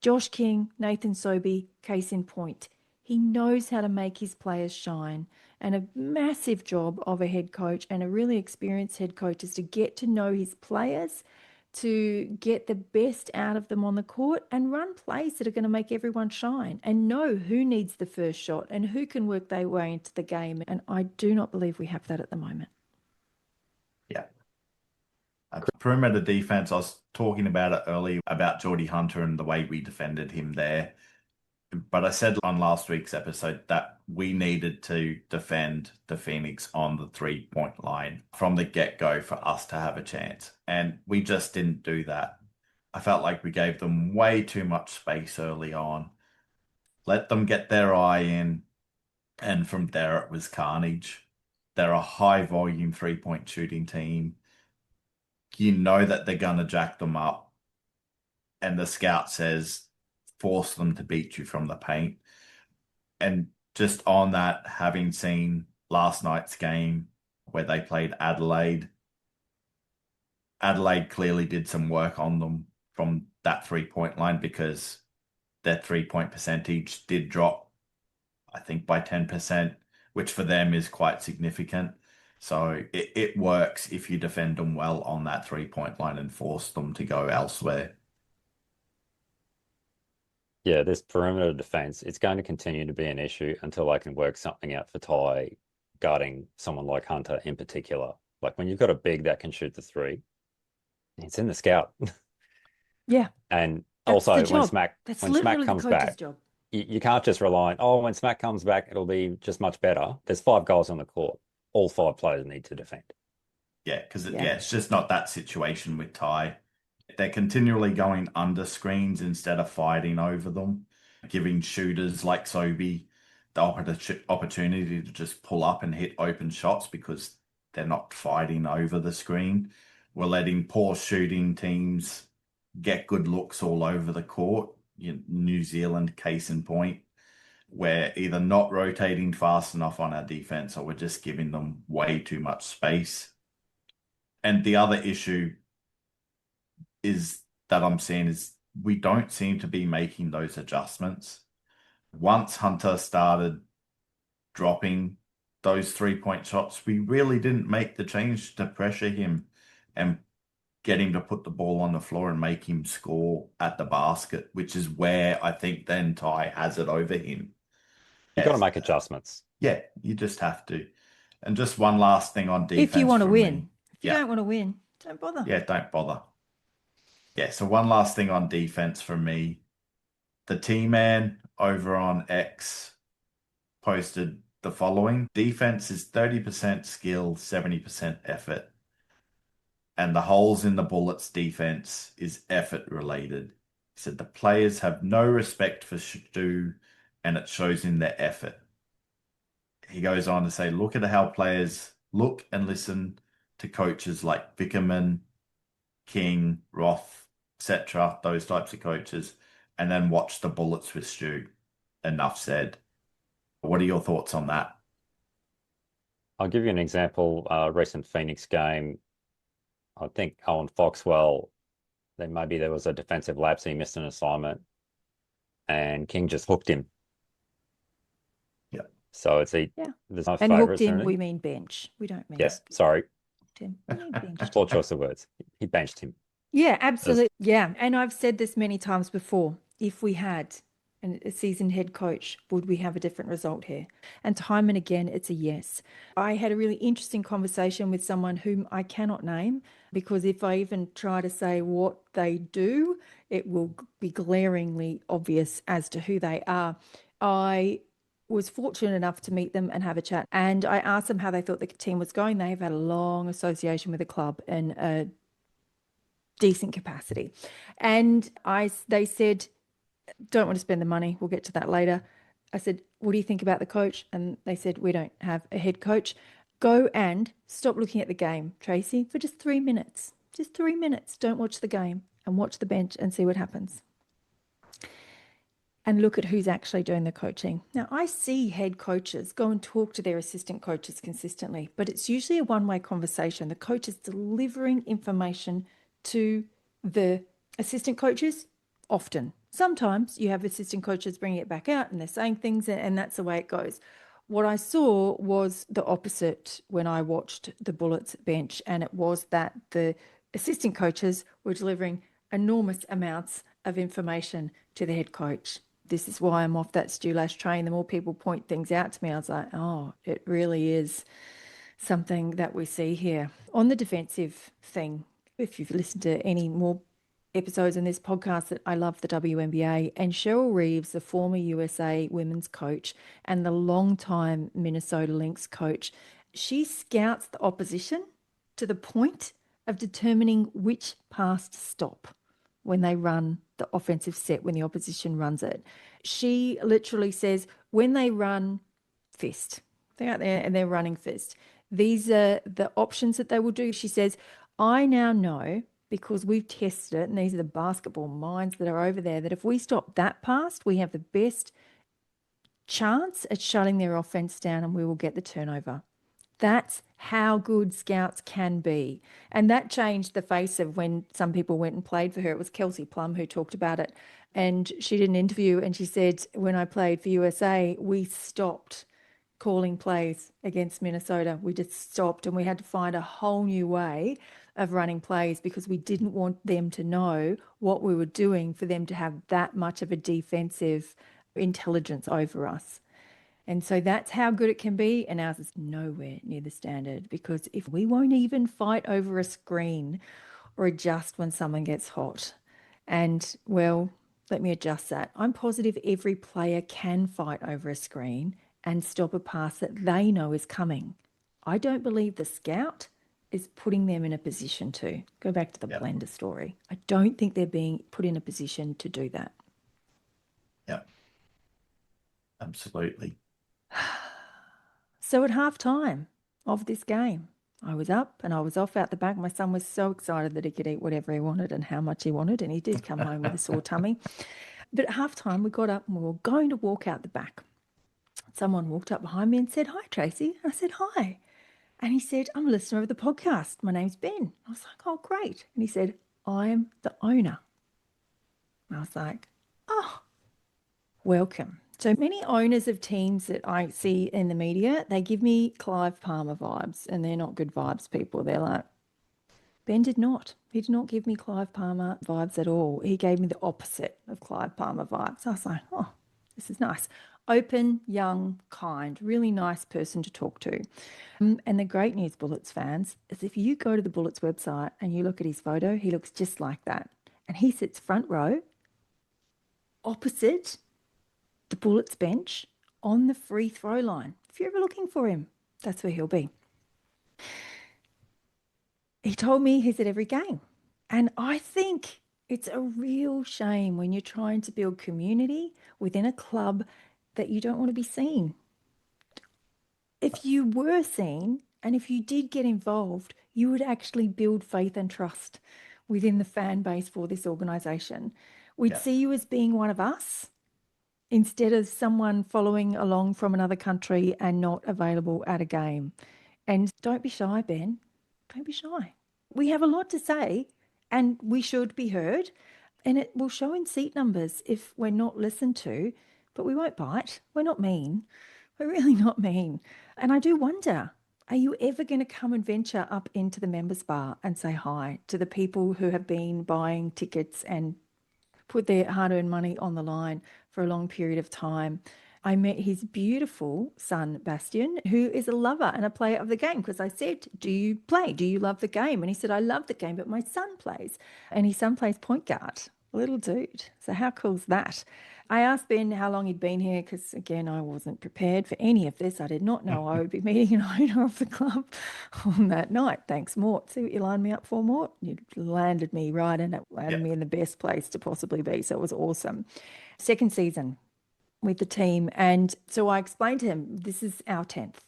Josh King, Nathan Sobey, case in point. He knows how to make his players shine. And a massive job of a head coach and a really experienced head coach is to get to know his players, to get the best out of them on the court and run plays that are going to make everyone shine and know who needs the first shot and who can work their way into the game. And I do not believe we have that at the moment. Yeah. Perimeter defense, I was talking about it earlier about Geordie Hunter and the way we defended him there. But I said on last week's episode that we needed to defend the Phoenix on the three-point line from the get-go for us to have a chance. And we just didn't do that. I felt like we gave them way too much space early on. Let them get their eye in. And from there, it was carnage. They're a high-volume three-point shooting team. You know that they're going to jack them up. And the scout says, force them to beat you from the paint. And just on that, having seen last night's game where they played Adelaide, Adelaide clearly did some work on them from that three-point line because their three-point percentage did drop, I think, by 10%, which for them is quite significant. So it works if you defend them well on that three-point line and force them to go elsewhere. Yeah, this perimeter defense, it's going to continue to be an issue until I can work something out for Ty guarding someone like Hunter in particular. Like when you've got a big that can shoot the three, it's in the scout. Yeah. And that's also when Smack comes back, job. You can't just rely on, oh, when Smack comes back, it'll be just much better. There's 5 guys on the court. All 5 players need to defend. Yeah, because it's just not that situation with Ty. They're continually going under screens instead of fighting over them, giving shooters like Sobey the opportunity to just pull up and hit open shots because They're not fighting over the screen. We're letting poor shooting teams get good looks all over the court. New Zealand, case in point. We're either not rotating fast enough on our defense or we're just giving them way too much space. And the other issue is that I'm seeing is we don't seem to be making those adjustments. Once Hunter started dropping those 3-point shots, we really didn't make the change to pressure him and get him to put the ball on the floor and make him score at the basket, which is where I think then Ty has it over him. You got to make adjustments. Yeah, you just have to. And just one last thing on defense. If you want to from win. me. If you don't want to win, don't bother. Yeah, don't bother. Yeah, so one last thing on defense from me. The T-Man over on X posted the following. Defense is 30% skill, 70% effort. And the holes in the Bullets defense is effort related. He said the players have no respect for Stu and it shows in their effort. He goes on to say, look at how players look and listen to coaches like Vickerman, King, Roth, etc., those types of coaches, and then watch the Bullets with Stu. Enough said. What are your thoughts on that? I'll give you an example. Recent Phoenix game, I think Owen Foxwell, then maybe there was a defensive lapse, he missed an assignment, and King just hooked him. Yeah. So there's no And favourites hooked or him, anything. we mean bench. We don't mean Yes, sorry. hooked him. We mean benched. Poor choice of words. He benched him. Yeah, absolutely. Yeah. And I've said this many times before. If we had a seasoned head coach, would we have a different result here? And time and again, it's a yes. I had a really interesting conversation with someone whom I cannot name because if I even try to say what they do, it will be glaringly obvious as to who they are. I was fortunate enough to meet them and have a chat. And I asked them how they thought the team was going. They've had a long association with the club and a decent capacity. And they said, don't want to spend the money. We'll get to that later. I said, what do you think about the coach? And they said, we don't have a head coach. Go and stop looking at the game, Tracy, for just 3 minutes. Just 3 minutes. Don't watch the game and watch the bench and see what happens. And look at who's actually doing the coaching. Now, I see head coaches go and talk to their assistant coaches consistently, but it's usually a one-way conversation. The coach is delivering information to the assistant coaches often. Sometimes you have assistant coaches bringing it back out and they're saying things and that's the way it goes. What I saw was the opposite when I watched the Bullets bench, and it was that the assistant coaches were delivering enormous amounts of information to the head coach. This is why I'm off that Stu Lash train. The more people point things out to me, I was like, oh, it really is something that we see here. On the defensive thing, if you've listened to any more episodes in this podcast, that I love the WNBA, and Cheryl Reeves, the former USA women's coach and the longtime Minnesota Lynx coach, she scouts the opposition to the point of determining which pass to stop when they run the offensive set, when the opposition runs it. She literally says, when they run fist, they're out there and they're running fist, these are the options that they will do. She says, I now know, because we've tested it, and these are the basketball minds that are over there, that if we stop that pass, we have the best chance at shutting their offense down and we will get the turnover. That's how good scouts can be. And that changed the face of when some people went and played for her. It was Kelsey Plum who talked about it. And she did an interview and she said, when I played for USA, we stopped calling plays against Minnesota. We just stopped and we had to find a whole new way of running plays because we didn't want them to know what we were doing for them to have that much of a defensive intelligence over us. And so that's how good it can be. And ours is nowhere near the standard, because if we won't even fight over a screen or adjust when someone gets hot, and well, let me adjust that. I'm positive every player can fight over a screen and stop a pass that they know is coming. I don't believe the scout is putting them in a position to. Go back to the blender story. I don't think they're being put in a position to do that. Yeah, absolutely. So at halftime of this game, I was up and I was off out the back. My son was so excited that he could eat whatever he wanted and how much he wanted. And he did come home with a sore tummy. But at halftime, we got up and we were going to walk out the back. Someone walked up behind me and said, "Hi, Tracy." And I said, "Hi." And he said, "I'm a listener of the podcast. My name's Ben." I was like, "Oh, great." And he said, "I'm the owner." And I was like, "Oh, welcome." So many owners of teams that I see in the media, they give me Clive Palmer vibes, and they're not good vibes, people. They're like, Ben did not. He did not give me Clive Palmer vibes at all. He gave me the opposite of Clive Palmer vibes. I was like, oh, this is nice. Open, young, kind, really nice person to talk to. And the great news, Bullets fans, is if you go to the Bullets website and you look at his photo, he looks just like that. And he sits front row opposite the Bullets bench on the free throw line. If you're ever looking for him, that's where he'll be. He told me he's at every game. And I think it's a real shame when you're trying to build community within a club that you don't want to be seen. If you were seen and if you did get involved, you would actually build faith and trust within the fan base for this organisation. We'd see you as being one of us instead of someone following along from another country and not available at a game. And don't be shy, Ben. Don't be shy. We have a lot to say and we should be heard. And it will show in seat numbers if we're not listened to, but we won't bite. We're not mean. We're really not mean. And I do wonder, are you ever going to come and venture up into the members bar and say hi to the people who have been buying tickets and put their hard-earned money on the line for a long period of time? I met his beautiful son, Bastian, who is a lover and a player of the game, because I said, "Do you play? Do you love the game?" And he said, "I love the game, but my son plays." And his son plays point guard, little dude. So how cool is that? I asked Ben how long he'd been here because, again, I wasn't prepared for any of this. I did not know I would be meeting an owner of the club on that night. Thanks, Mort. See what you lined me up for, Mort? You landed me right in it, landed me in the best place to possibly be. So it was awesome. Second season with the team. And so I explained to him, this is our 10th.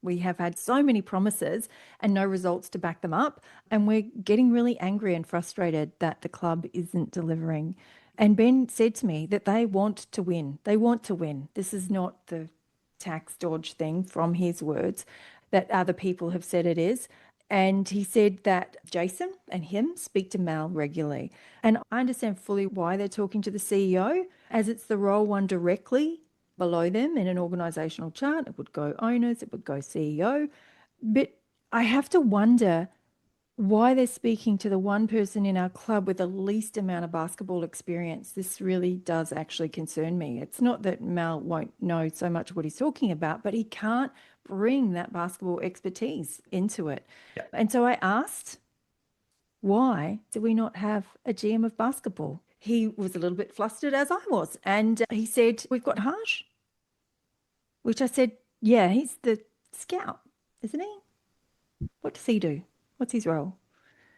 We have had so many promises and no results to back them up. And we're getting really angry and frustrated that the club isn't delivering. And Ben said to me that they want to win. They want to win. This is not the tax dodge thing from his words that other people have said it is. And he said that Jason and him speak to Mal regularly. And I understand fully why they're talking to the CEO, as it's the role one directly below them in an organisational chart. It would go owners, it would go CEO. But I have to wonder why they're speaking to the one person in our club with the least amount of basketball experience. This really does actually concern me. It's not that Mal won't know so much what he's talking about, but he can't bring that basketball expertise into it. And so I asked, why do we not have a GM of basketball? He was a little bit flustered, as I was. And he said, "We've got Haj." Which I said, yeah, he's the scout, isn't he? What does he do? What's his role?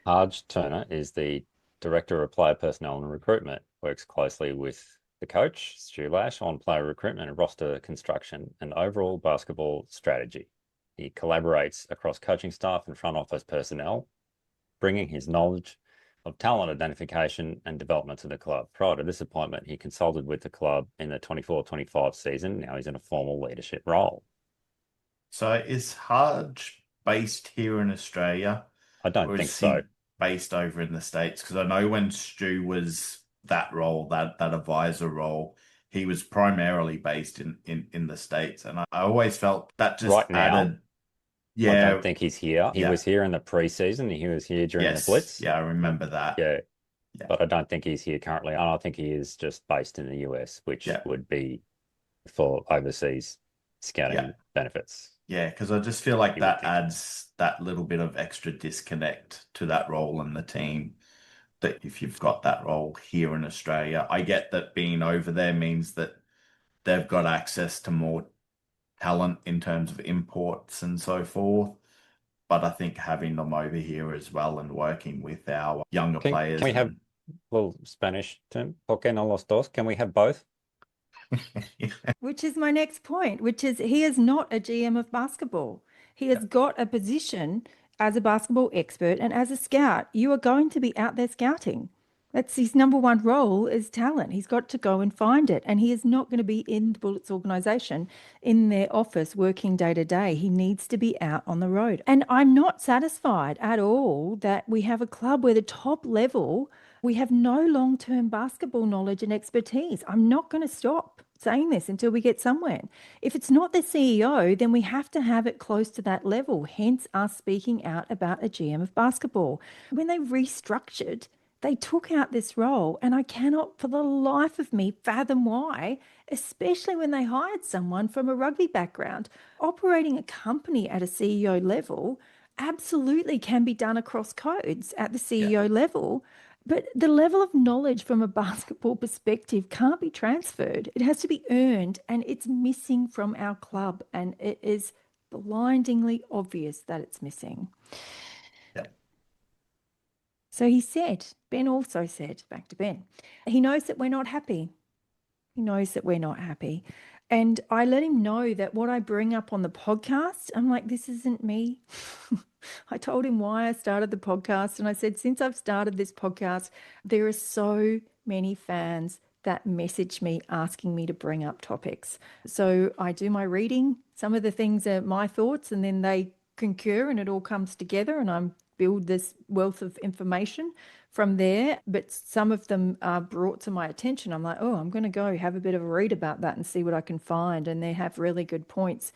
Haj Turner is the Director of Player Personnel and Recruitment, works closely with the coach, Stu Lash, on player recruitment and roster construction and overall basketball strategy. He collaborates across coaching staff and front office personnel, bringing his knowledge of talent identification and development to the club. Prior to this appointment, he consulted with the club in the 24-25 season. Now he's in a formal leadership role. So is Haj based here in Australia? I don't think so. Based over in the States? Because I know when Stu was that role, that advisor role, he was primarily based in the States. And I always felt that just right now, added. Yeah. I don't think he's here. He was here in the preseason. He was here during the Blitz. Yeah, I remember that. Yeah. But I don't think he's here currently. I think he is just based in the US, which would be for overseas scouting benefits. Yeah, because I just feel like that adds that little bit of extra disconnect to that role in the team. That if you've got that role here in Australia, I get that being over there means that they've got access to more talent in terms of imports and so forth. But I think having them over here as well and working with our younger players. Can we have, well, Spanish term, ¿por qué no los dos? Can we have both? Which is my next point, which is he is not a GM of basketball. He has got a position as a basketball expert and as a scout, you are going to be out there scouting. That's his number one role is talent. He's got to go and find it. And he is not going to be in the Bullets organization in their office working day to day. He needs to be out on the road. And I'm not satisfied at all that we have a club where the top level, we have no long-term basketball knowledge and expertise. I'm not going to stop saying this until we get somewhere. If it's not the CEO, then we have to have it close to that level, hence us speaking out about a GM of basketball. When they restructured, they took out this role, and I cannot for the life of me fathom why, especially when they hired someone from a rugby background. Operating a company at a CEO level absolutely can be done across codes at the CEO level, but the level of knowledge from a basketball perspective can't be transferred. It has to be earned, and it's missing from our club, and it is blindingly obvious that it's missing. So he said, Ben also said, back to Ben, he knows that we're not happy. He knows that we're not happy. And I let him know that what I bring up on the podcast, I'm like, this isn't me. I told him why I started the podcast. And I said, since I've started this podcast, there are so many fans that message me asking me to bring up topics. So I do my reading. Some of the things are my thoughts, and then they concur and it all comes together, and I'm build this wealth of information from there. But some of them are brought to my attention. I'm like, oh, I'm going to go have a bit of a read about that and see what I can find. And they have really good points.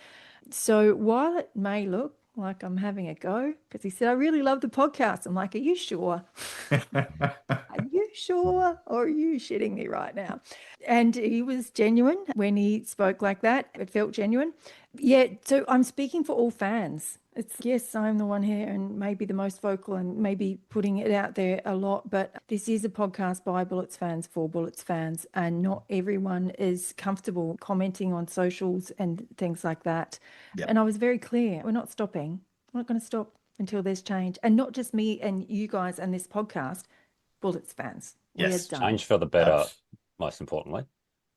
So while it may look like I'm having a go, because he said, I really love the podcast. I'm like, are you sure? Are you sure? Or are you shitting me right now? And he was genuine when he spoke like that. It felt genuine. Yeah, so I'm speaking for all fans. It's, yes, I'm the one here and maybe the most vocal and maybe putting it out there a lot, but this is a podcast by Bullets fans for Bullets fans, and not everyone is comfortable commenting on socials and things like that. Yep. And I was very clear, we're not stopping. We're not going to stop until there's change. And not just me and you guys and this podcast, Bullets fans. Yes, change for the better, most importantly.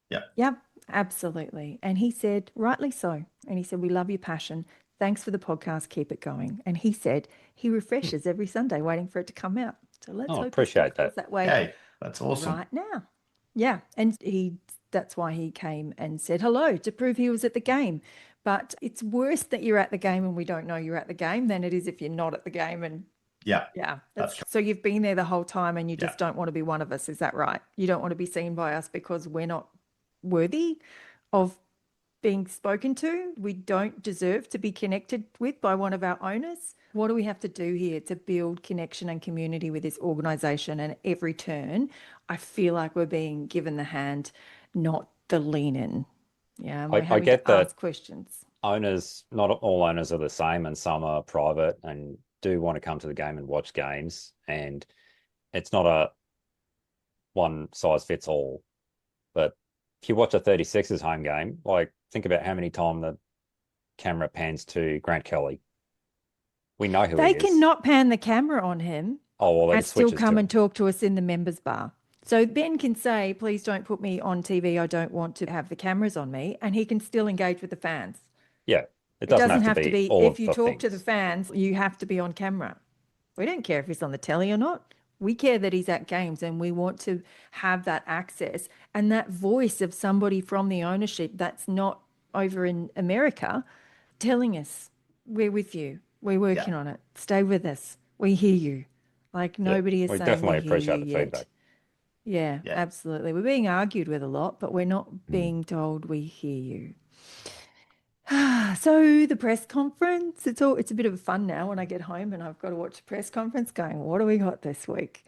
Yep, absolutely. And he said, rightly so. And he said, we love your passion. Thanks for the podcast. Keep it going. And he said he refreshes every Sunday waiting for it to come out. So let's hope appreciate that way. Hey, that's awesome. Right now. Yeah. And that's why he came and said hello to prove he was at the game. But it's worse that you're at the game and we don't know you're at the game than it is if you're not at the game. And yeah. So you've been there the whole time and you just don't want to be one of us. Is that right? You don't want to be seen by us because we're not worthy of being spoken to. We don't deserve to be connected with by one of our owners. What do we have to do here to build connection and community with this organisation? And every turn, I feel like we're being given the hand, not the lean in. Yeah, I get that. Ask questions. Owners, not all owners are the same, and some are private and do want to come to the game and watch games. And it's not a one size fits all. But if you watch a 36ers home game, like, think about how many times the camera pans to Grant Kelly. We know who he is. They cannot pan the camera on him and still come and talk to us in the members bar. So Ben can say, please don't put me on TV. I don't want to have the cameras on me. And he can still engage with the fans. Yeah. It doesn't have to be all if you talk to the fans, you have to be on camera. We don't care if he's on the telly or not. We care that he's at games, and we want to have that access and that voice of somebody from the ownership that's not over in America telling us, we're with you. We're working on it. Stay with us. We hear you. Like, nobody is saying we definitely hear appreciate you the yet. feedback. Yeah, absolutely. We're being argued with a lot, but we're not being told we hear you. So the press conference, it's a bit of fun now when I get home and I've got to watch the press conference going, what do we got this week?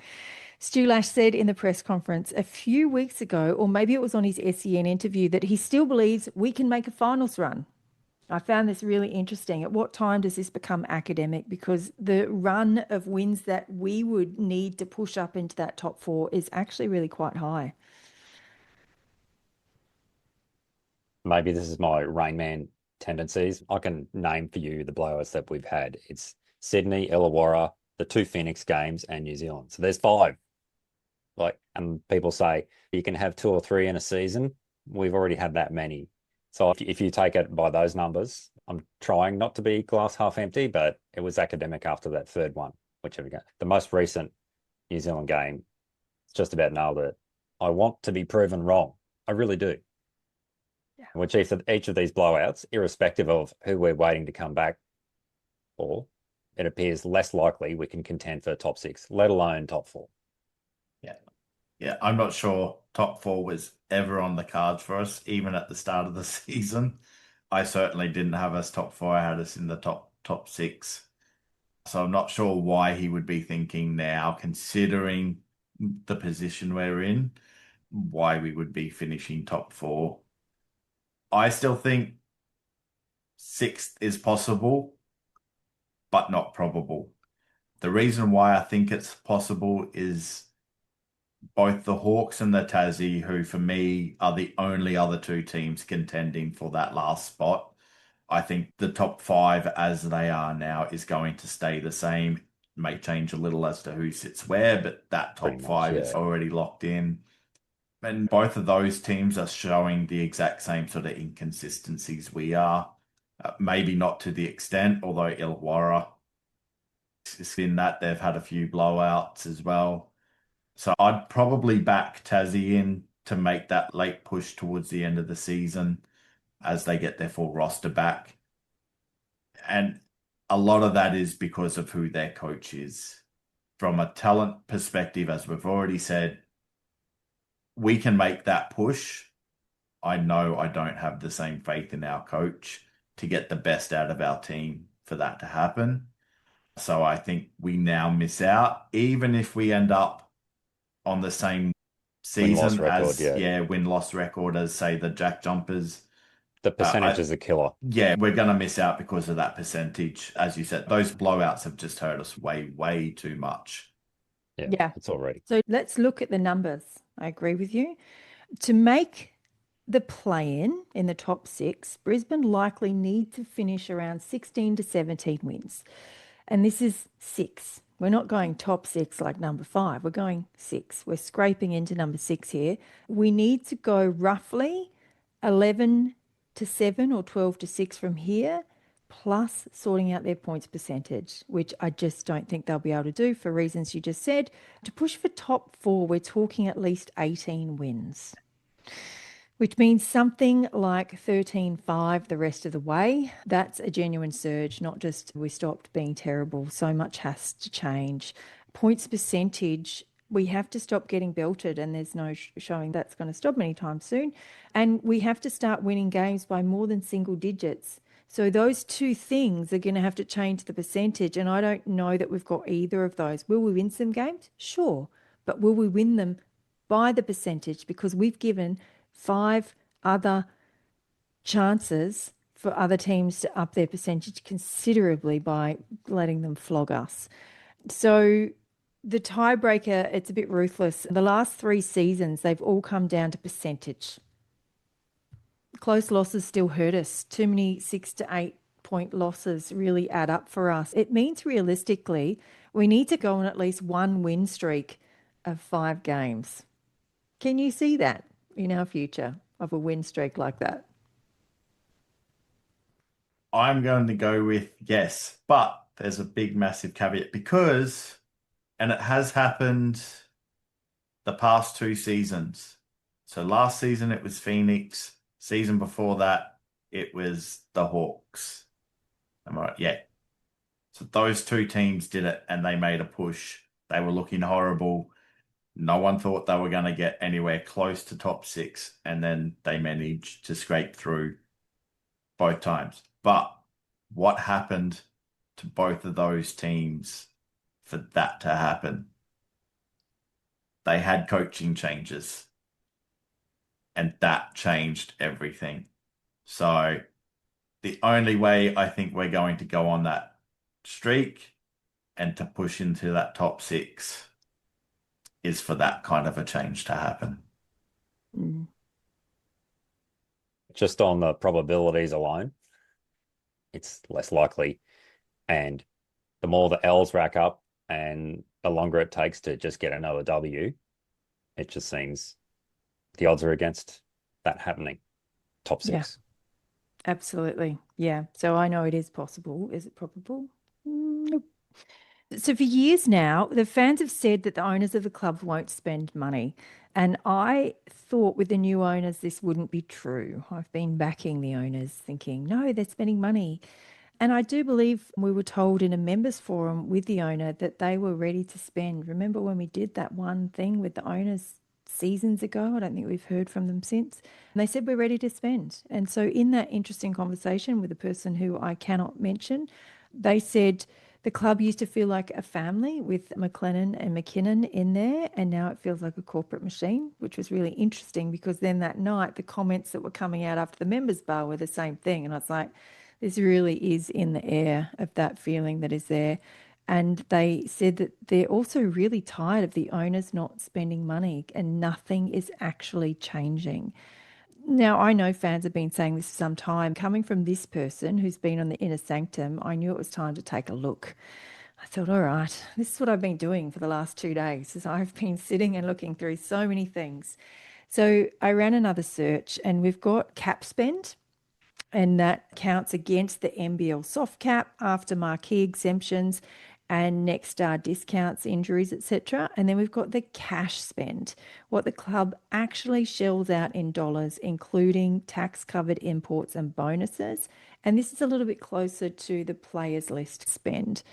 Stu Lash said in the press conference a few weeks ago, or maybe it was on his SEN interview, that he still believes we can make a finals run. I found this really interesting. At what time does this become academic? Because the run of wins that we would need to push up into that top four is actually really quite high. Maybe this is my Rain Man tendencies. I can name for you the blowouts that we've had. It's Sydney, Illawarra, the 2 Phoenix games, and New Zealand. So there's 5. And people say you can have 2 or 3 in a season. We've already had that many. So if you take it by those numbers, I'm trying not to be glass half empty, but it was academic after that third one, whichever game. The most recent New Zealand game, it's just about nailed it. I want to be proven wrong. I really do. Yeah. Which each of these blowouts, irrespective of who we're waiting to come back for, it appears less likely we can contend for top 6, let alone top 4. Yeah, I'm not sure top 4 was ever on the cards for us, even at the start of the season. I certainly didn't have us top 4. I had us in the top 6. So I'm not sure why he would be thinking now, considering the position we're in, why we would be finishing top 4. I still think 6th is possible, but not probable. The reason why I think it's possible is both the Hawks and the Tassie, who for me are the only other 2 teams contending for that last spot. I think the top 5 as they are now is going to stay the same. May change a little as to who sits where, but that top 5 is already locked in. And both of those teams are showing the exact same sort of inconsistencies we are. Maybe not to the extent, although Illawarra is in that. They've had a few blowouts as well. So I'd probably back Tassie in to make that late push towards the end of the season as they get their full roster back. And a lot of that is because of who their coach is. From a talent perspective, as we've already said, we can make that push. I know I don't have the same faith in our coach to get the best out of our team for that to happen. So I think we now miss out, even if we end up on the same season win-loss record as, say, the Jack Jumpers. The percentage is a killer. Yeah, we're going to miss out because of that percentage. As you said, those blowouts have just hurt us way, way too much. Yeah. It's already. So let's look at the numbers. I agree with you. To make the play-in the top 6, Brisbane likely need to finish around 16 to 17 wins. And this is 6. We're not going top 6 like number 5. We're going 6. We're scraping into number 6 here. We need to go roughly 11 to 7 or 12 to 6 from here, plus sorting out their points percentage, which I just don't think they'll be able to do for reasons you just said. To push for top 4, we're talking at least 18 wins, which means something like 13-5 the rest of the way. That's a genuine surge, not just we stopped being terrible. So much has to change. Points percentage, we have to stop getting belted, and there's no showing that's going to stop anytime soon. And we have to start winning games by more than single digits. So those 2 things are going to have to change the percentage, and I don't know that we've got either of those. Will we win some games? Sure. But will we win them by the percentage? Because we've given 5 other chances for other teams to up their percentage considerably by letting them flog us. So the tiebreaker, it's a bit ruthless. The last 3 seasons, they've all come down to percentage. Close losses still hurt us. Too many 6 to 8 point losses really add up for us. It means realistically, we need to go on at least 1 win streak of 5 games. Can you see that in our future of a win streak like that? I'm going to go with yes, but there's a big, massive caveat because, and it has happened the past 2 seasons. So last season it was Phoenix. Season before that it was the Hawks. Am I right? Yeah. So those 2 teams did it and they made a push. They were looking horrible. No one thought they were going to get anywhere close to top 6, and then they managed to scrape through both times. But what happened to both of those teams for that to happen? They had coaching changes, and that changed everything. So the only way I think we're going to go on that streak and to push into that top 6 is for that kind of a change to happen. Just on the probabilities alone, it's less likely. And the more the L's rack up and the longer it takes to just get another W, it just seems the odds are against that happening. Top 6. Yeah, absolutely. Yeah, so I know it is possible. Is it probable? Nope. So for years now, the fans have said that the owners of the club won't spend money. And I thought with the new owners, this wouldn't be true. I've been backing the owners, thinking, no, they're spending money. And I do believe we were told in a members forum with the owner that they were ready to spend. Remember when we did that one thing with the owners seasons ago? I don't think we've heard from them since. And they said we're ready to spend. And so in that interesting conversation with a person who I cannot mention, they said the club used to feel like a family with McLennan and McKinnon in there, and now it feels like a corporate machine, which was really interesting because then that night the comments that were coming out after the members bar were the same thing. And I was like, this really is in the air of that feeling that is there. And they said that they're also really tired of the owners not spending money and nothing is actually changing. Now, I know fans have been saying this for some time. Coming from this person who's been on the inner sanctum, I knew it was time to take a look. I thought, all right, this is what I've been doing for the last 2 days, is I've been sitting and looking through so many things. So I ran another search and we've got cap spend, and that counts against the NBL soft cap after marquee exemptions and next star discounts, injuries, etc. And then we've got the cash spend, what the club actually shells out in dollars, including tax covered imports and bonuses. And this is a little bit closer to the players list spend.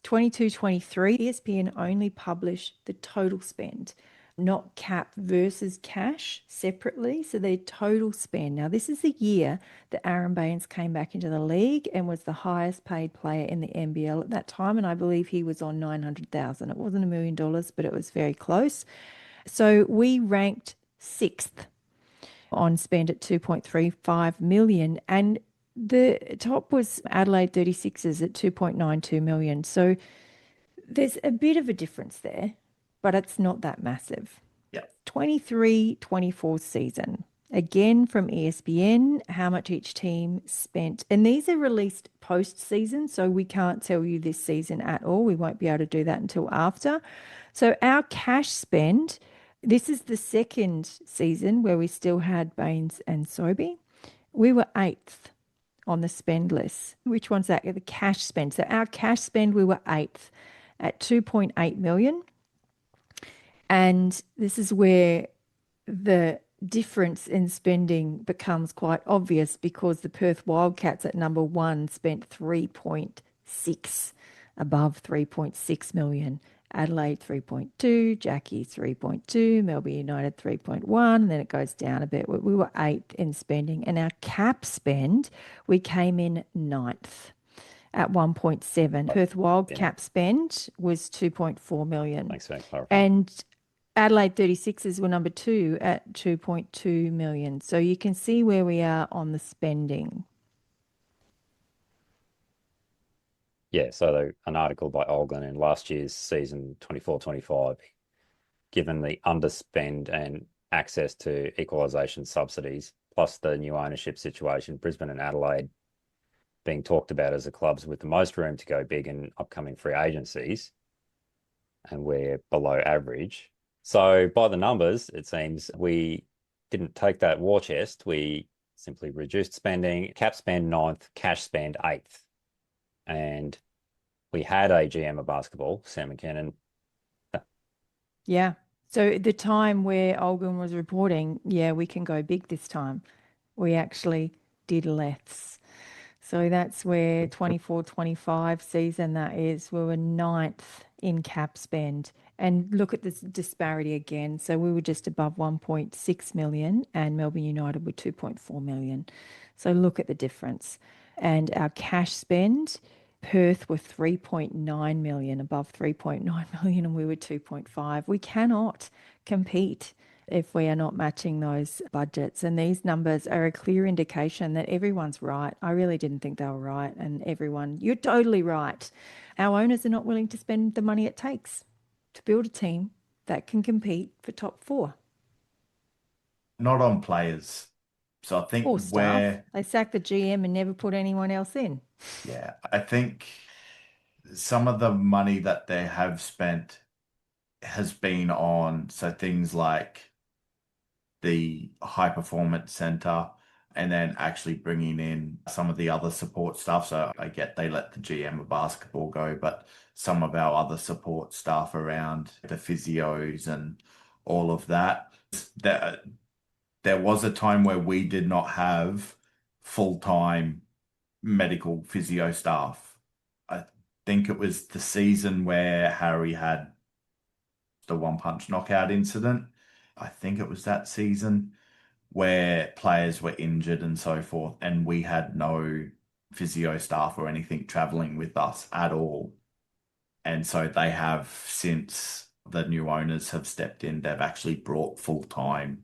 22-23, ESPN only publish the total spend, not cap versus cash separately. So their total spend. Now, this is the year that Aaron Baines came back into the league and was the highest paid player in the NBL at that time. And I believe he was on 900,000. It wasn't $1 million, but it was very close. So we ranked sixth on spend at 2.35 million. And the top was Adelaide 36ers at 2.92 million. So there's a bit of a difference there, but it's not that massive. Yeah. 23-24 season. Again from ESPN, how much each team spent. And these are released post-season, so we can't tell you this season at all. We won't be able to do that until after. So our cash spend, this is the second season where we still had Baines and Sobey. We were eighth on the spend list. Which one's that? The cash spend. So our cash spend, we were eighth at 2.8 million. And this is where the difference in spending becomes quite obvious because the Perth Wildcats at number one spent 3.6, above 3.6 million. Adelaide 3.2, Jackie 3.2, Melbourne United 3.1, and then it goes down a bit. We were eighth in spending, and our cap spend, we came in ninth at 1.7. Perth Wildcat spend was 2.4 million. Thanks for clarifying. And Adelaide 36ers were number two at 2.2 million. So you can see where we are on the spending. Yeah, so an article by Olgun in last year's season 24-25, given the underspend and access to equalisation subsidies, plus the new ownership situation, Brisbane and Adelaide being talked about as the clubs with the most room to go big in upcoming free agencies, and we're below average. So by the numbers, it seems we didn't take that war chest. We simply reduced spending, cap spend ninth, cash spend eighth. And we had a GM of basketball, Sam McKinnon. Yeah. So at the time where Olgun was reporting, yeah, we can go big this time. We actually did less. So that's where 24-25 season that is. We were ninth in cap spend. And look at this disparity again. So we were just above 1.6 million and Melbourne United were 2.4 million. So look at the difference. And our cash spend, Perth were 3.9 million, above 3.9 million, and we were 2.5. We cannot compete if we are not matching those budgets. And these numbers are a clear indication that everyone's right. I really didn't think they were right. And everyone, you're totally right. Our owners are not willing to spend the money it takes to build a team that can compete for top four. Not on players. So I think Or staff. They sacked the GM and never put anyone else in. Yeah, I think some of the money that they have spent has been on things like the high performance center and then actually bringing in some of the other support stuff. So I get they let the GM of basketball go, but some of our other support staff around the physios and all of that. There was a time where we did not have full-time medical physio staff. I think it was the season where Harry had the one-punch knockout incident. I think it was that season where players were injured and so forth, and we had no physio staff or anything traveling with us at all. And so they have, since the new owners have stepped in, they've actually brought full-time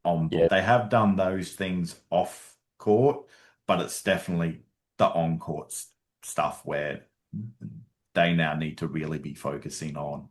on board. Yeah. They have done those things off court, but it's definitely the on court stuff where they now need to really be focusing on.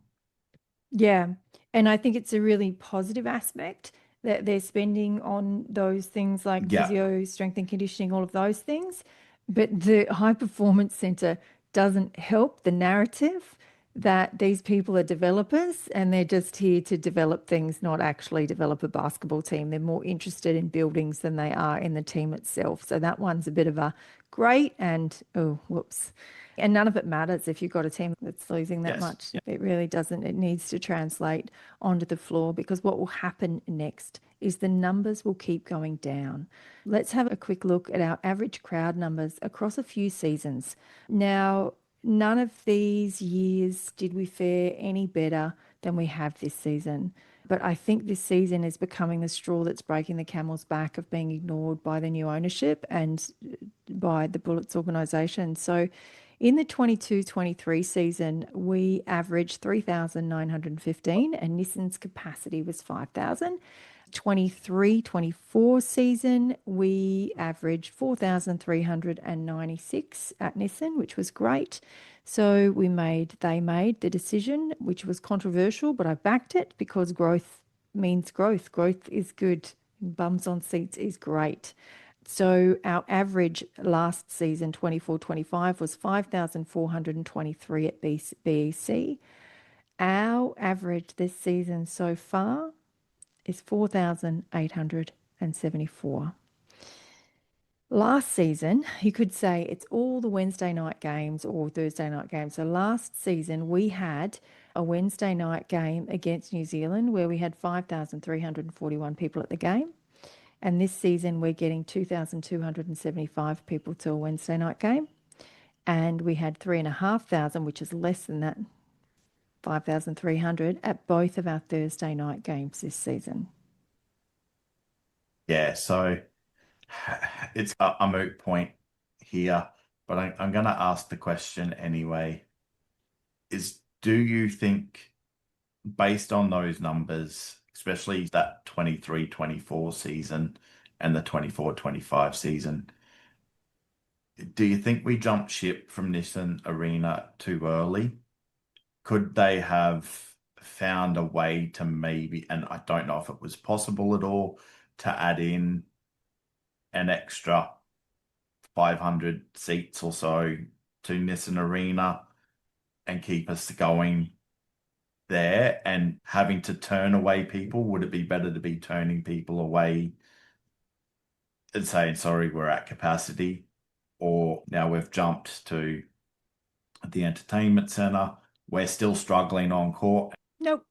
Yeah. And I think it's a really positive aspect that they're spending on those things like Yeah. physio, strength and conditioning, all of those things. But the high performance center doesn't help the narrative that these people are developers and they're just here to develop things, not actually develop a basketball team. They're more interested in buildings than they are in the team itself. So that one's a bit of a great and, oh, whoops. And none of it matters if you've got a team that's losing that Yes. much. Yeah. It really doesn't. It needs to translate onto the floor, because what will happen next is the numbers will keep going down. Let's have a quick look at our average crowd numbers across a few seasons. Now, none of these years did we fare any better than we have this season. But I think this season is becoming the straw that's breaking the camel's back of being ignored by the new ownership and by the Bullets organisation. So in the 22-23 season, we averaged 3,915 and Nissan's capacity was 5,000. 23-24 season, we averaged 4,396 at Nissan, which was great. So they made the decision, which was controversial, but I backed it because growth means growth. Growth is good. Bums on seats is great. So our average last season, 24-25, was 5,423 at BEC. Our average this season so far is 4,874. Last season, you could say it's all the Wednesday night games or Thursday night games. So last season, we had a Wednesday night game against New Zealand where we had 5,341 people at the game. And this season, we're getting 2,275 people to a Wednesday night game. And we had 3,500, which is less than that, 5,300 at both of our Thursday night games this season. Yeah, so it's a moot point here, but I'm going to ask the question anyway. Do you think, based on those numbers, especially that 23-24 season and the 24-25 season, do you think we jumped ship from Nissan Arena too early? Could they have found a way to maybe, and I don't know if it was possible at all, to add in an extra 500 seats or so to Nissan Arena and keep us going there, and having to turn away people? Would it be better to be turning people away and saying, sorry, we're at capacity, or now we've jumped to the entertainment center, we're still struggling on court? Nope.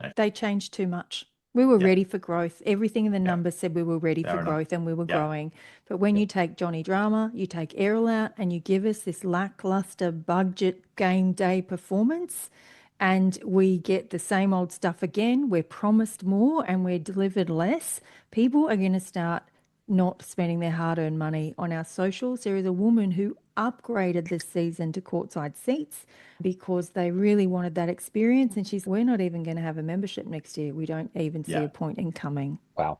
Okay. They changed too much. We were Yeah. ready for growth. Everything in the Yeah. numbers said we were ready Fair for enough. growth and we were Yeah. growing. But when you take Jonny Drama, you take Errol out and you give us this lackluster budget game day performance and we get the same old stuff again, we're promised more and we're delivered less, people are going to start not spending their hard-earned money on our socials. There is a woman who upgraded this season to courtside seats because they really wanted that experience. And we're not even going to have a membership next year. We don't even see a point in coming. Wow.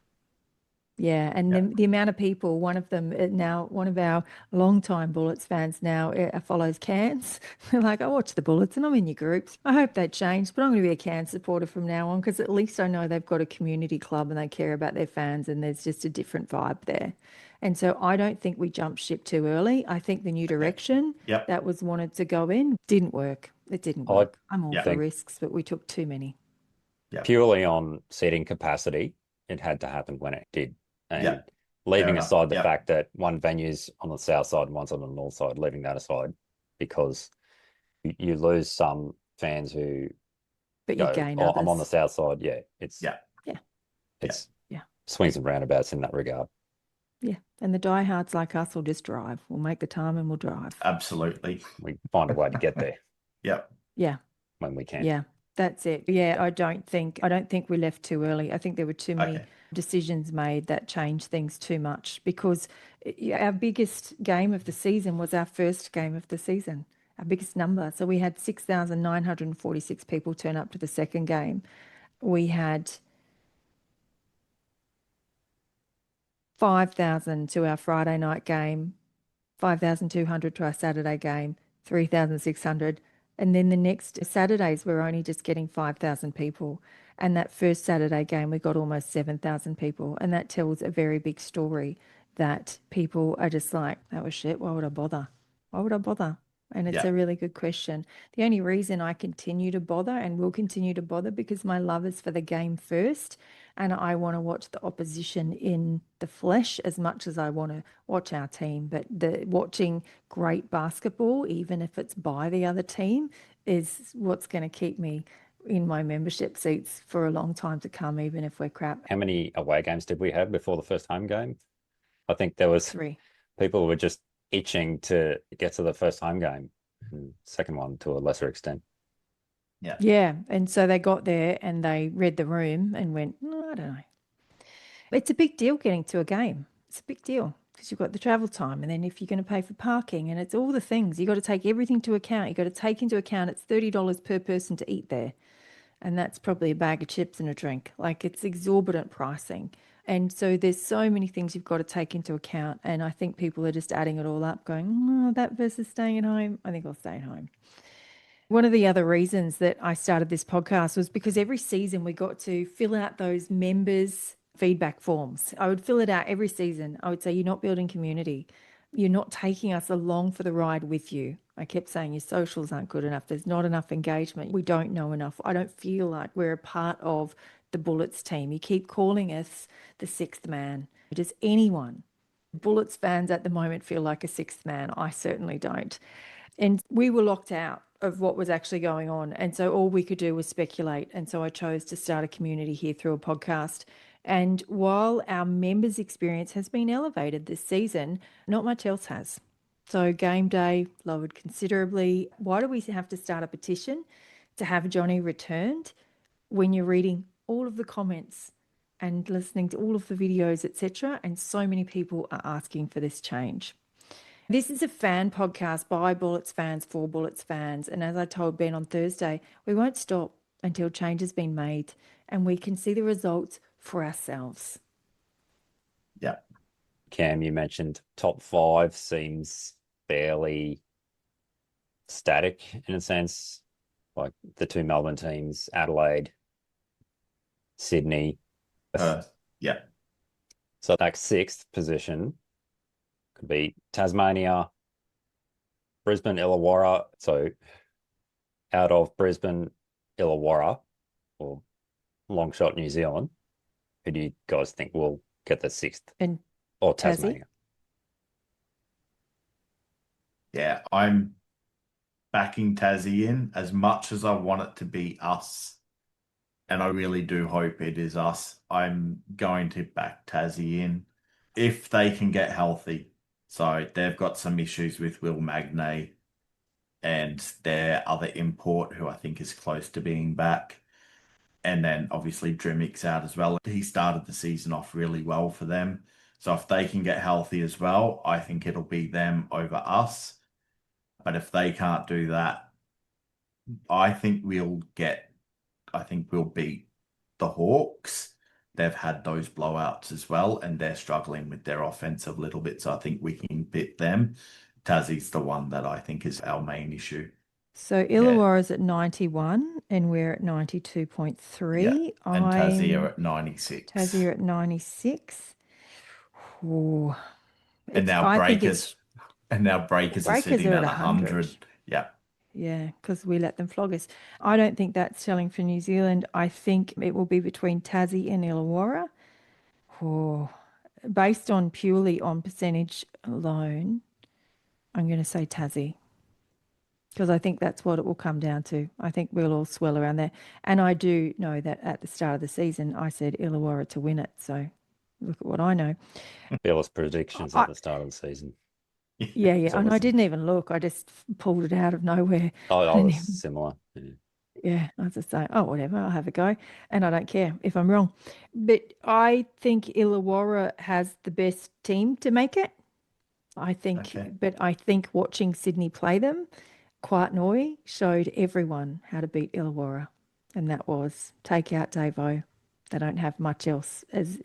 Yeah, and the amount of people, one of our longtime Bullets fans now follows Cairns. They're like, I watch the Bullets and I'm in your groups. I hope that changed, but I'm going to be a Cairns supporter from now on because at least I know they've got a community club and they care about their fans and there's just a different vibe there. And so I don't think we jumped ship too early. I think the new direction that was wanted to go in didn't work. It didn't work. I'm all for risks, but we took too many. Purely on seating capacity, it had to happen when it did. And leaving enough. aside the Yep. fact that one venue's on the south side and one's on the north side, leaving that aside, because you lose some fans who But you go, gain "Oh, I'm on the others. south side." Yeah, Yeah. Yeah. it's Yeah. swings and roundabouts in that regard. Yeah. And the diehards like us will just drive. We'll make the time and we'll drive. Absolutely. We find a way to get there Yep. Yeah. when we can. Yeah. That's it. Yeah, I don't think we left too early. I think there were too many Okay. decisions made that changed things too much because our biggest game of the season was our first game of the season, our biggest number. So we had 6,946 people turn up to the second game. We had 5,000 to our Friday night game, 5,200 to our Saturday game, 3,600. And then the next Saturdays, we're only just getting 5,000 people. And that first Saturday game, we got almost 7,000 people. And that tells a very big story that people are just like, that was shit. Why would I bother? Why would I bother? And it's Yeah. a really good question. The only reason I continue to bother and will continue to bother because my love is for the game first. And I want to watch the opposition in the flesh as much as I want to watch our team. But the watching great basketball, even if it's by the other team, is what's going to keep me in my membership seats for a long time to come, even if we're crap. How many away games did we have before the first home game? I think there was 3. people who were just itching to get to the first home game, and second one to a lesser extent. Yeah. Yeah. And so they got there and they read the room and went, "No, I don't know." It's a big deal getting to a game. It's a big deal because you've got the travel time. And then if you're going to pay for parking and it's all the things, you've got to take everything to account. You've got to take into account it's $30 per person to eat there. And that's probably a bag of chips and a drink. Like it's exorbitant pricing. And so there's so many things you've got to take into account. And I think people are just adding it all up going, oh, that versus staying at home. I think I'll stay at home. One of the other reasons that I started this podcast was because every season we got to fill out those members' feedback forms. I would fill it out every season. I would say, you're not building community. You're not taking us along for the ride with you. I kept saying your socials aren't good enough. There's not enough engagement. We don't know enough. I don't feel like we're a part of the Bullets team. You keep calling us the sixth man. Does anyone, Bullets fans at the moment, feel like a sixth man? I certainly don't. And we were locked out of what was actually going on. And so all we could do was speculate. And so I chose to start a community here through a podcast. And while our members' experience has been elevated this season, not much else has. So game day lowered considerably. Why do we have to start a petition to have Jonny returned when you're reading all of the comments and listening to all of the videos, etc.? And so many people are asking for this change. This is a fan podcast by Bullets fans for Bullets fans. And as I told Ben on Thursday, we won't stop until change has been made and we can see the results for ourselves. Yeah. Cam, you mentioned top 5 seems fairly static in a sense, like the 2 Melbourne teams, Adelaide, Sydney. Yeah. So that 6th position could be Tasmania, Brisbane, Illawarra. So out of Brisbane, Illawarra, or long shot New Zealand, who do you guys think will get the 6th? And or Tassie? Tasmania? Yeah, I'm backing Tassie in as much as I want it to be us. And I really do hope it is us. I'm going to back Tassie in if they can get healthy. So they've got some issues with Will Magnay and their other import, who I think is close to being back. And then obviously Drimick's out as well. He started the season off really well for them. So if they can get healthy as well, I think it'll be them over us. But if they can't do that, I think we'll beat the Hawks. They've had those blowouts as well, and they're struggling with their offense a little bit. So I think we can beat them. Tassie's the one that I think is our main issue. So Illawarra's at 91 and we're at 92.3. Yeah. And Tassie are at 96. Tassie are at 96. Ooh. And now I think Breakers are sitting at 100. Yeah. Yeah, because we let them flog us. I don't think that's telling for New Zealand. I think it will be between Tassie and Illawarra. Oh, based on purely on percentage alone, I'm going to say Tassie. Because I think that's what it will come down to. I think we'll all swell around there. And I do know that at the start of the season, I said Illawarra to win it. So look at what I know. Fearless predictions at the start of the season. Yeah. And I didn't even look. I just pulled it out of nowhere. Oh, I was similar. Yeah, I was just saying, oh, whatever, I'll have a go. And I don't care if I'm wrong. But I think Illawarra has the best team to make it. I think, but I think watching Sydney play them, Quietnoy showed everyone how to beat Illawarra. And that was take out Davo. They don't have much else as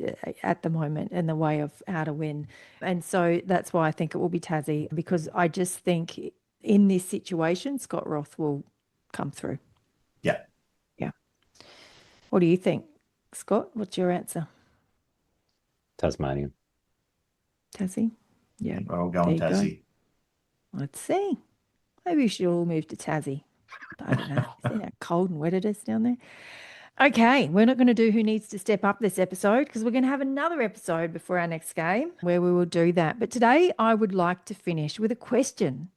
at the moment in the way of how to win. And so that's why I think it will be Tassie, because I just think in this situation, Scott Roth will come through. Yeah. Yeah. What do you think, Scott? What's your answer? Tasmania. Tassie? Yeah. Well, go on Tassie. Let's see. Maybe we should all move to Tassie. I don't know. See how cold and wet it is down there? Okay, we're not going to do Who Needs to Step Up this episode because we're going to have another episode before our next game where we will do that. But today I would like to finish with a question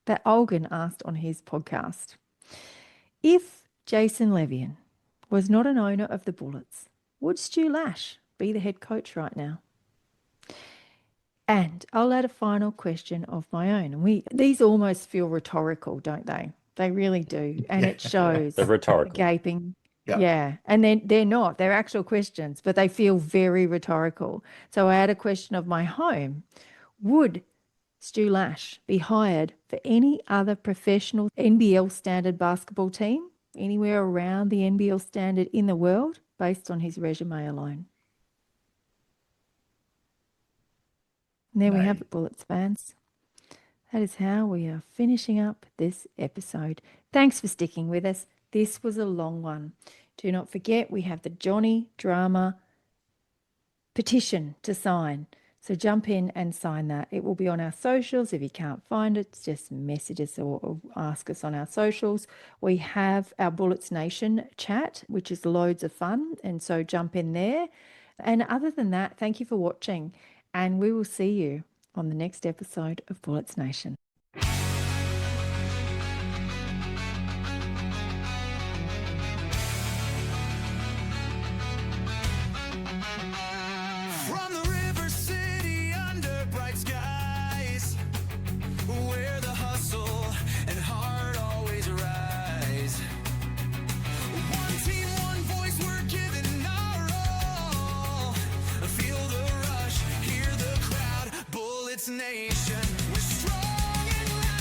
that Olgun asked on his podcast. If Jason Levian was not an owner of the Bullets, would Stu Lash be the head coach right now? And I'll add a final question of my own. And these almost feel rhetorical, don't they? They really do. And it shows the rhetorical gaping. Yeah. And they're not. They're actual questions, but they feel very rhetorical. So I had a question of my home. Would Stu Lash be hired for any other professional NBL standard basketball team anywhere around the NBL standard in the world based on his resume alone? And there we have it, Bullets fans. That is how we are finishing up this episode. Thanks for sticking with us. This was a long one. Do not forget we have the Jonny Drama petition to sign. So jump in and sign that. It will be on our socials. If you can't find it, just message us or ask us on our socials. We have our Bullets Nation chat, which is loads of fun. And so jump in there. And other than that, thank you for watching. And we will see you on the next episode of Bullets Nation. Nation, we're strong and loud.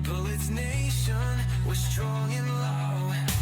Bullets Nation, we're strong and loud.